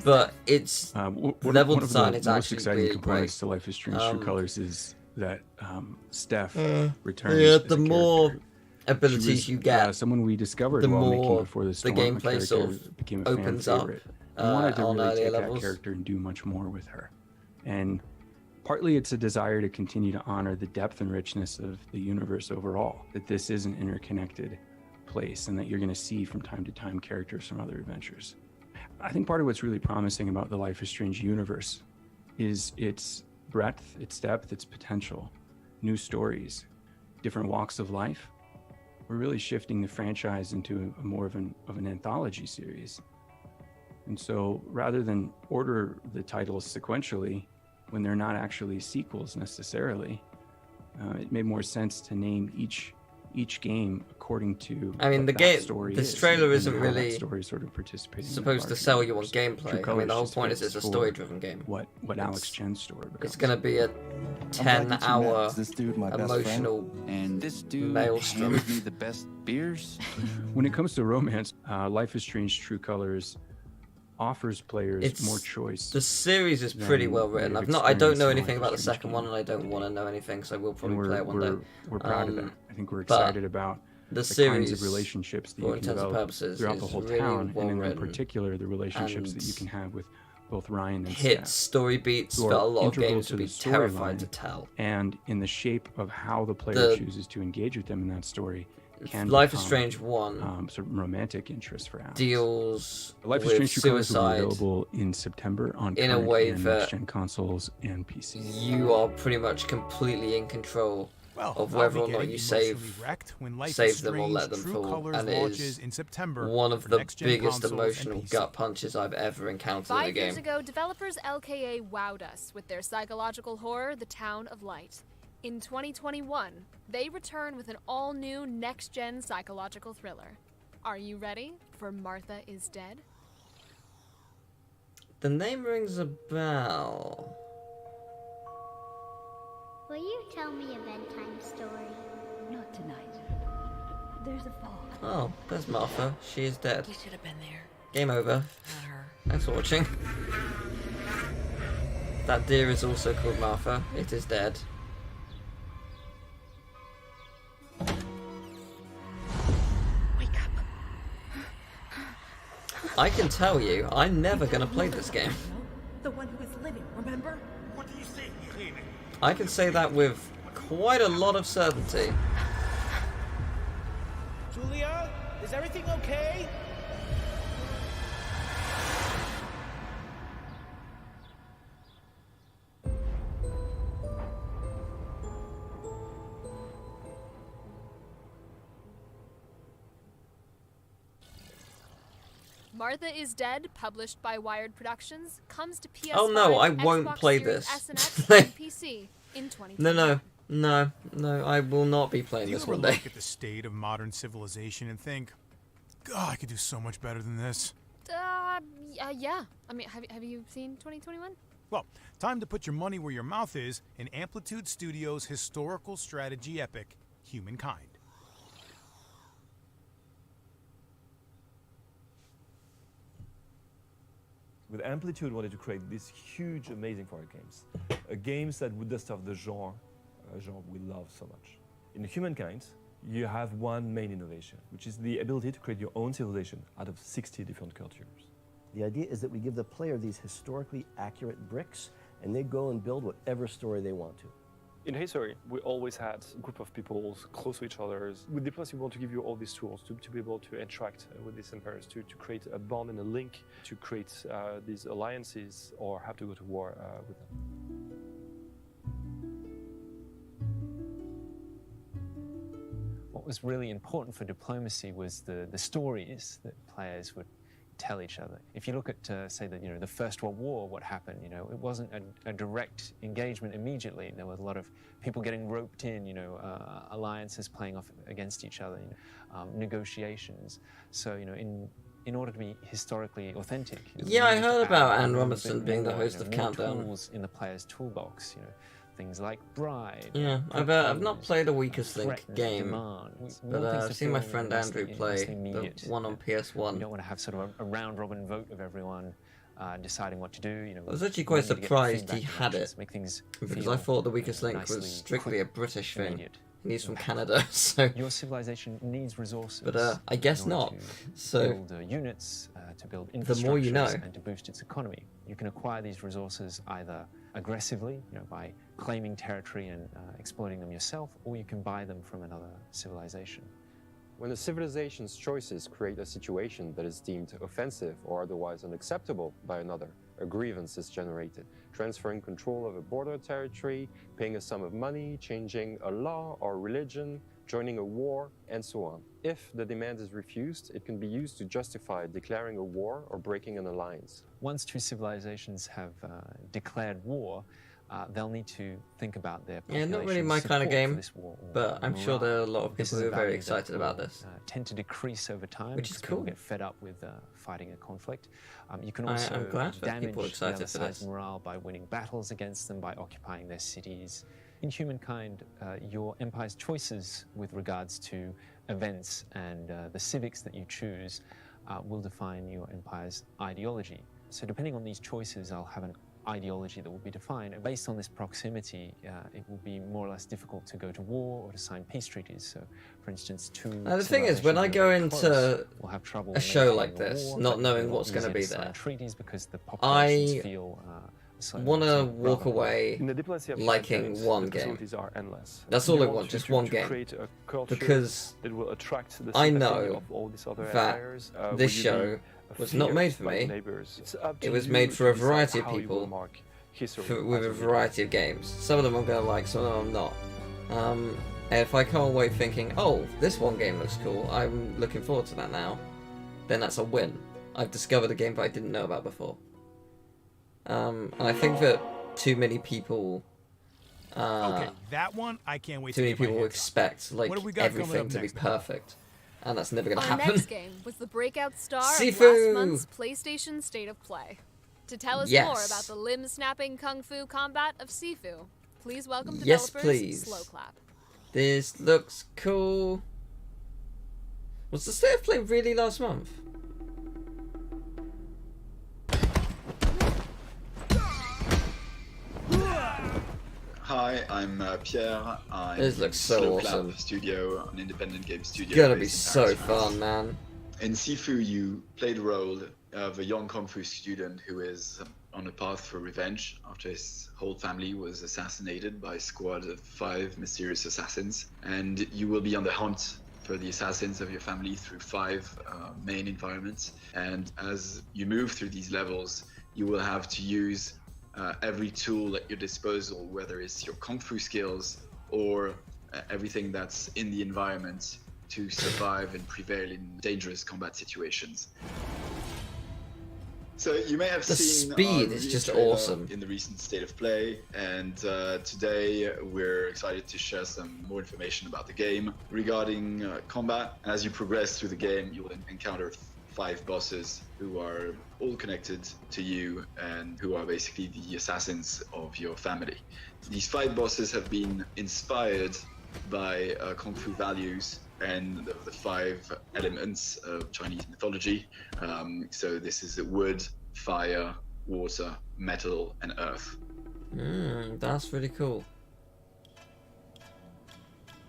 but it's level one design of the is most actually exciting really components great. to Life is Strange True Colors is that Steph returns. Yeah, as the a more character. abilities She was, you get, someone we discovered the while making more Before the the Storm, gameplay a sort character of became a opens fan up favorite. We wanted to on really earlier take levels. that character and do much more with her, and partly it's a desire to continue to honor the depth and richness of the universe overall, that this is an interconnected place and that you're going to see from time to time characters from other adventures. I think part of what's really promising about the Life is Strange universe is its breadth, its depth, its potential, new stories, different walks of life, we're really shifting the franchise into more of an anthology series. And so rather than order the titles sequentially when they're not actually sequels necessarily, it made more sense to name each game according to I mean, what the that game, story this is, trailer and isn't how really that story sort of participating in the supposed to larger sell you on universe. gameplay. True I Colors mean, the whole just point is fits it's a for story-driven game. What Alex Chen's story becomes. It's going to be a I'm glad that you 10-hour met. This dude, my best friend. emotional And this dude maelstrom. handed me the best beers. When it comes to romance, Life is Strange: True Colors offers players It's more choice. The series is pretty than well written. they've I don't know experienced in anything Life about the is Strange second one, and I don't want to know anything, so I will And probably play it one day. we're proud of that. I think we're but excited about the kinds series, of relationships that for you can intents and develop purposes, throughout the is whole really town, well and in written particular the relationships that you and can have with both Ryan and hits Steph, story beats who that are a lot of integral games to would be the terrified to storyline, tell. and in the shape of how the player The- chooses to engage with them in that story can Life is become, Strange 1 sort of romantic interest for Alex. deals Life is with Strange: True Colors will be suicide available in September on in a current way and that next-gen consoles and PC. you are pretty much completely in control of I'll whether be or not getting you emotionally wrecked when Life is save them or Strange let them True fall, Colors and it launches is in September one of for the next-gen biggest consoles and emotional PC. gut punches I've ever encountered in a 5 years game. ago, developers LKA wowed us with their psychological horror, The Town of Light. In 2021, they return with an all-new next-gen psychological thriller. Are you ready for Martha is Dead? The name rings a bell. Will you tell me a bedtime story? Not tonight. There's a fall. Oh, there's Martha. She is dead. You should have been there. Game over. Not her. Thanks for watching. That deer is also called Martha. It is dead. Wake up. I can tell you, I'm never gonna play this game. The one who is living, remember? What do you say, Irene? I can say that with quite a lot of certainty. Julia, is everything okay? Martha is Dead, published by Wired Productions, comes to PS5, Oh no, I won't Xbox play Series this. S and X, and PC in 2020. No, I will not be playing Do you this ever one day. look at the state of modern civilization and think, God, I could do so much better than this? Yeah. I mean, have you seen 2021? Well, time to put your money where your mouth is in Amplitude Studios' historical strategy epic, Humankind. With Amplitude, wanted to create these huge, amazing horror games. Games that would dust off the genre, a genre we love so much. In Humankind, you have one main innovation, which is the ability to create your own civilization out of 60 different cultures. The idea is that we give the player these historically accurate bricks, and they go and build whatever story they want to. In history, we always had a group of people close to each other. With Diplomacy, we want to give you all these tools to be able to interact with these empires, to create a bond and a link, to create these alliances, or have to go to war with them. What was really important for Diplomacy was the stories that players would tell each other. If you look at, say, the First World War, what happened, it wasn't a direct engagement immediately. There were a lot of people getting roped in, alliances playing off against each other, negotiations. So, in order to be historically authentic. Yeah, I heard about Anne a little Robertson bit being the more, host of more Countdown. tools in the player's toolbox, things like bribe. Yeah, I've not played a Weakest Link game, but I've seen my friend Andrew play the one on PS1. You don't want to have sort of a round-robin vote of everyone deciding what to do. I was actually quite surprised he had it, make things because I thought the Weakest Link was strictly a British thing. And he's from Canada, so... Your civilization needs resources. But I guess not. So, build units, to build the more you know. and to boost its economy. You can acquire these resources either aggressively, by claiming territory and exploiting them yourself, or you can buy them from another civilization. When a civilization's choices create a situation that is deemed offensive or otherwise unacceptable by another, a grievance is generated, transferring control of a border territory, paying a sum of money, changing a law or religion, joining a war, and so on. If the demand is refused, it can be used to justify declaring a war or breaking an alliance. Once two civilizations have declared war, they'll need to think about their Yeah, population's not really my kind of support game, for this war, or but I'm sure there are a lot of This people is who a are very value that excited about will, this. Tend to decrease over time, Which is because people cool. get fed up with fighting a conflict. You can I'm also glad that damage people are the excited other for side's this. morale by winning battles against them, by occupying their cities. In humankind, your empire's choices with regards to events and the civics that you choose will define your empire's ideology. So depending on these choices, I'll have an ideology that will be defined. And based on this proximity, it will be more or less difficult to go to war or to sign peace treaties. So, for instance, Now the thing is, when I go into will have trouble a show maintaining like a this, war, not but knowing it'll be what's going to easier be sign there, treaties because the populations I feel want to walk away In the diplomacy of liking campaigns, one the game. facilities are endless. That's You all I want want, to- just to- one to game. create a culture Because that will attract the I sympathy know of all these other that empires. this Will you show be was not feared made for by me. neighbors? It's up to It was you made to for a decide variety of how you will people mark history with as a you read it. variety of games. Some of them I'm going to like, some of them I'm not. And if I come away thinking, oh, this one game looks cool, I'm looking forward to that now, then that's a win. I've discovered a game that I didn't know about before. And I think that too many people... Okay, that one I can't wait too to many get my people hands on. expect like What have we got coming everything up to be next, perfect, and that's never going to Our happen. next game was the breakout star of Sifu! last month's PlayStation State of Play. To tell us Yes. more about the limb-snapping kung fu combat of Sifu, please welcome Yes, developers please. Slow Clap. This looks cool. Was the State of Play really last month? Hi, I'm Pierre. I'm This looks so Slow Clap awesome. Studio, an independent game studio. It's gonna be based in so Paris, France. fun, man. In Sifu, you play the role of a young Kung Fu student who is on a path for revenge after his whole family was assassinated by a squad of 5 mysterious assassins. And you will be on the hunt for the assassins of your family through 5 main environments. And as you move through these levels, you will have to use every tool at your disposal, whether it's your Kung Fu skills or everything that's in the environment to survive and prevail in dangerous combat situations. So you may have The seen speed our is release just trailer awesome. in the recent State of Play, and today we're excited to share some more information about the game regarding combat. As you progress through the game, you will encounter 5 bosses who are all connected to you and who are basically the assassins of your family. These 5 bosses have been inspired by Kung Fu values and the 5 elements of Chinese mythology. So this is wood, fire, water, metal, and earth. That's really cool.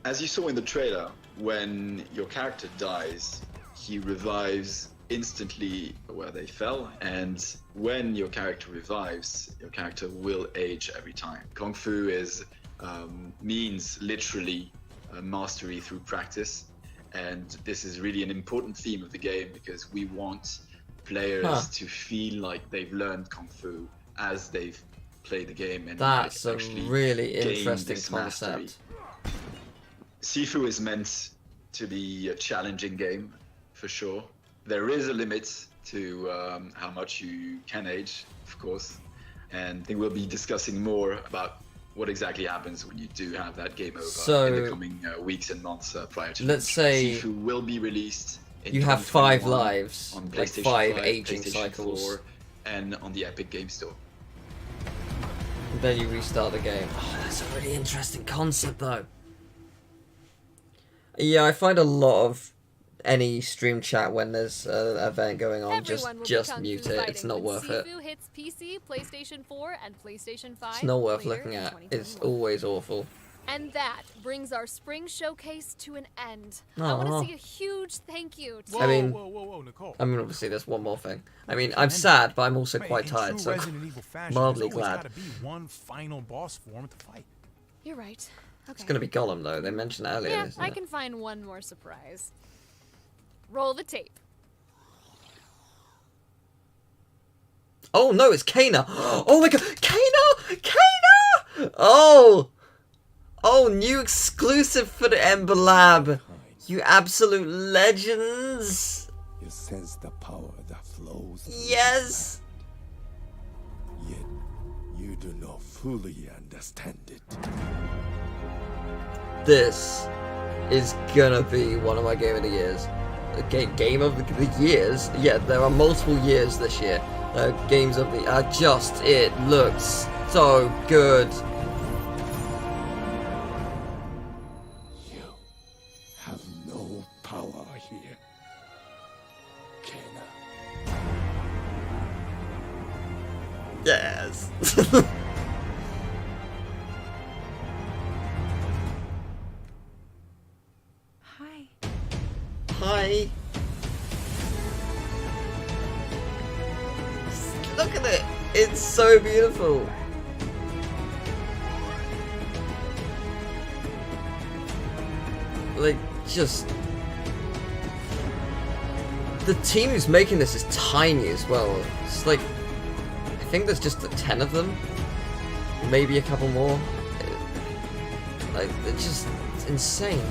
As you saw in the trailer, when your character dies, he revives instantly where they fell, and when your character revives, your character will age every time. Kung Fu means literally mastery through practice, and this is really an important theme of the game because we want players to feel like they've learned Kung Fu as they've played the game, and That's a actually really gain interesting this mastery. concept. Sifu is meant to be a challenging game, for sure. There is a limit to how much you can age, of course, and I think we'll be discussing more about what exactly happens when you do have that game over in the coming weeks and months prior to let's say Sifu will be released in you have 5 2021 lives, on like PlayStation 5 aging PlayStation cycles. 4, and on the Epic Game Store. Then you restart the game. Oh, that's a really interesting concept, though. Yeah, I find a lot of any stream chat when there's an event going on, Everyone will be just kung fu mute it. It's fighting not when worth it. Sifu hits PC, PlayStation 4, and PlayStation 5. It's not worth later looking in at. 2021. It's always awful. And that brings our spring showcase to an end. I want Aw. to see a huge thank you to I mean, Whoa, Nicole. I mean, obviously, there's one more thing. I mean, I'm sad, but I'm also Wait, quite in tired, true so Resident Evil fashion, mildly there's always glad. gotta be one final boss form to fight. You're right. Okay. It's gonna be Gollum, though. They mentioned that earlier, Yeah, isn't I it? can find one more surprise. Roll the tape. Oh no, it's Kana. Oh my god, Kana! Kana! Oh! Oh, new exclusive for the Ember Lab. You absolute legends. You sense the power that flows. Yes. Yet you do not fully understand it. This is gonna be one of my game of the years. Game of the years? Yeah, there are multiple years this year. Games of the... it looks so good. You have no power here, Kana. Yes. Hi. Hi. Look at it. It's so beautiful. Like, just... The team who's making this is tiny as well. It's like... I think there's just 10 of them. Maybe a couple more. Like, it's insane.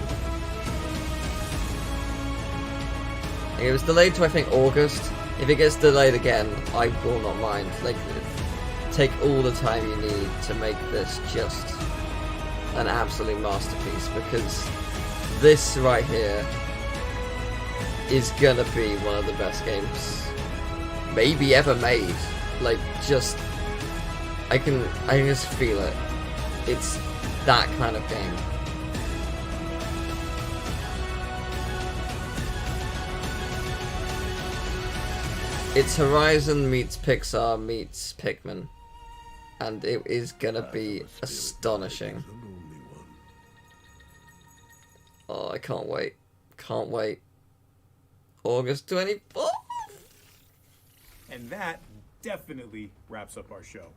It was delayed to, I think, August. If it gets delayed again, I will not mind. Like, take all the time you need to make this just an absolute masterpiece, because this right here is gonna be one of the best games maybe ever made. Like, just I can just feel it. It's that kind of game. It's Horizon meets Pixar meets Pikmin, and it is gonna be astonishing. Oh, I can't wait. Can't wait. August 24th! And that definitely wraps up our show.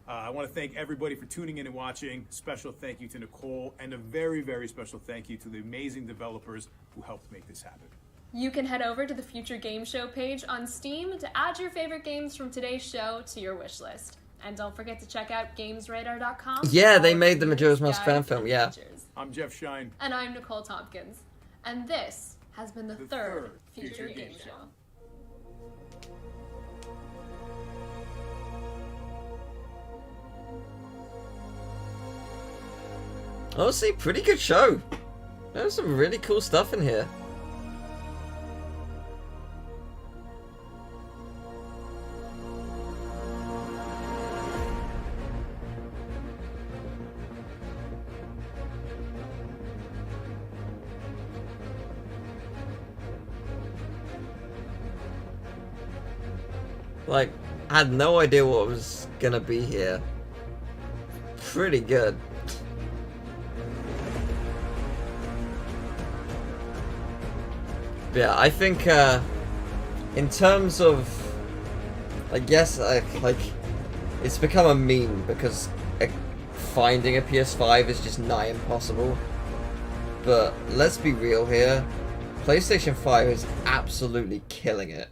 I want to thank everybody for tuning in and watching. Special thank you to Nicole, and a very, very special thank you to the amazing developers who helped make this happen. You can head over to the Future Game Show page on Steam to add your favorite games from today's show to your wish list. And don't forget to check out GamesRadar.com. Yeah, they made the Majora's Mask fan film, yeah. I'm Jeff Shine. And I'm Nicole Tompkins. And this has been the third Future Game Show. Honestly, pretty good show. There's some really cool stuff in here. Like, I had no idea what was gonna be here. Pretty good. But yeah, I think in terms of, I guess, like, it's become a meme because finding a PS5 is just nigh impossible. But let's be real here, PlayStation 5 is absolutely killing it.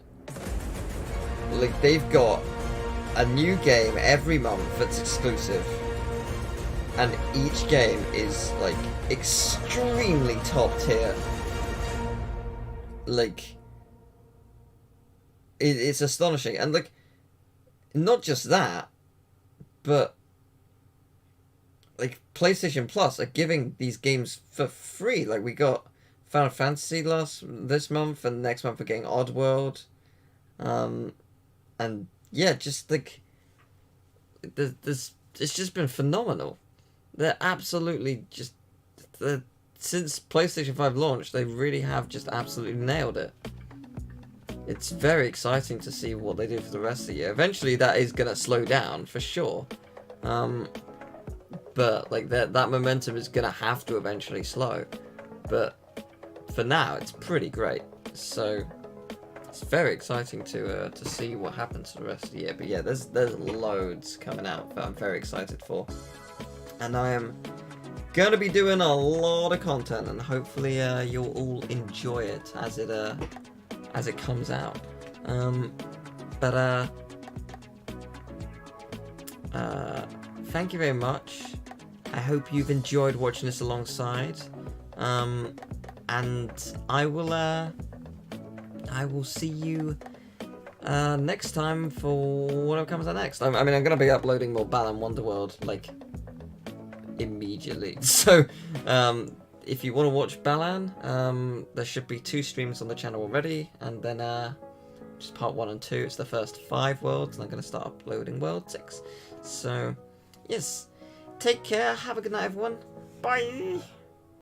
Like, they've got a new game every month that's exclusive, and each game is like extremely top tier. Like, it's astonishing. And like, not just that, but like PlayStation Plus are giving these games for free. Like, we got Final Fantasy this month, and next month we're getting Oddworld. And yeah, just like it's just been phenomenal. They're absolutely just since PlayStation 5 launched, they really have just absolutely nailed it. It's very exciting to see what they do for the rest of the year. Eventually, that is gonna slow down for sure. But like that momentum is gonna have to eventually slow. But for now, it's pretty great. So it's very exciting to see what happens for the rest of the year. But yeah, there's loads coming out that I'm very excited for, and I am gonna be doing a lot of content, and hopefully you'll all enjoy it as as it comes out. Thank you very much. I hope you've enjoyed watching this alongside. And I will see you next time for whatever comes out next. I mean, I'm gonna be uploading more Balan Wonderworld like immediately. So if you want to watch Balan, there should be 2 streams on the channel already, and then just part 1 and 2. It's the first 5 worlds, and I'm gonna start uploading world 6. So yes, take care. Have a good night, everyone. Bye.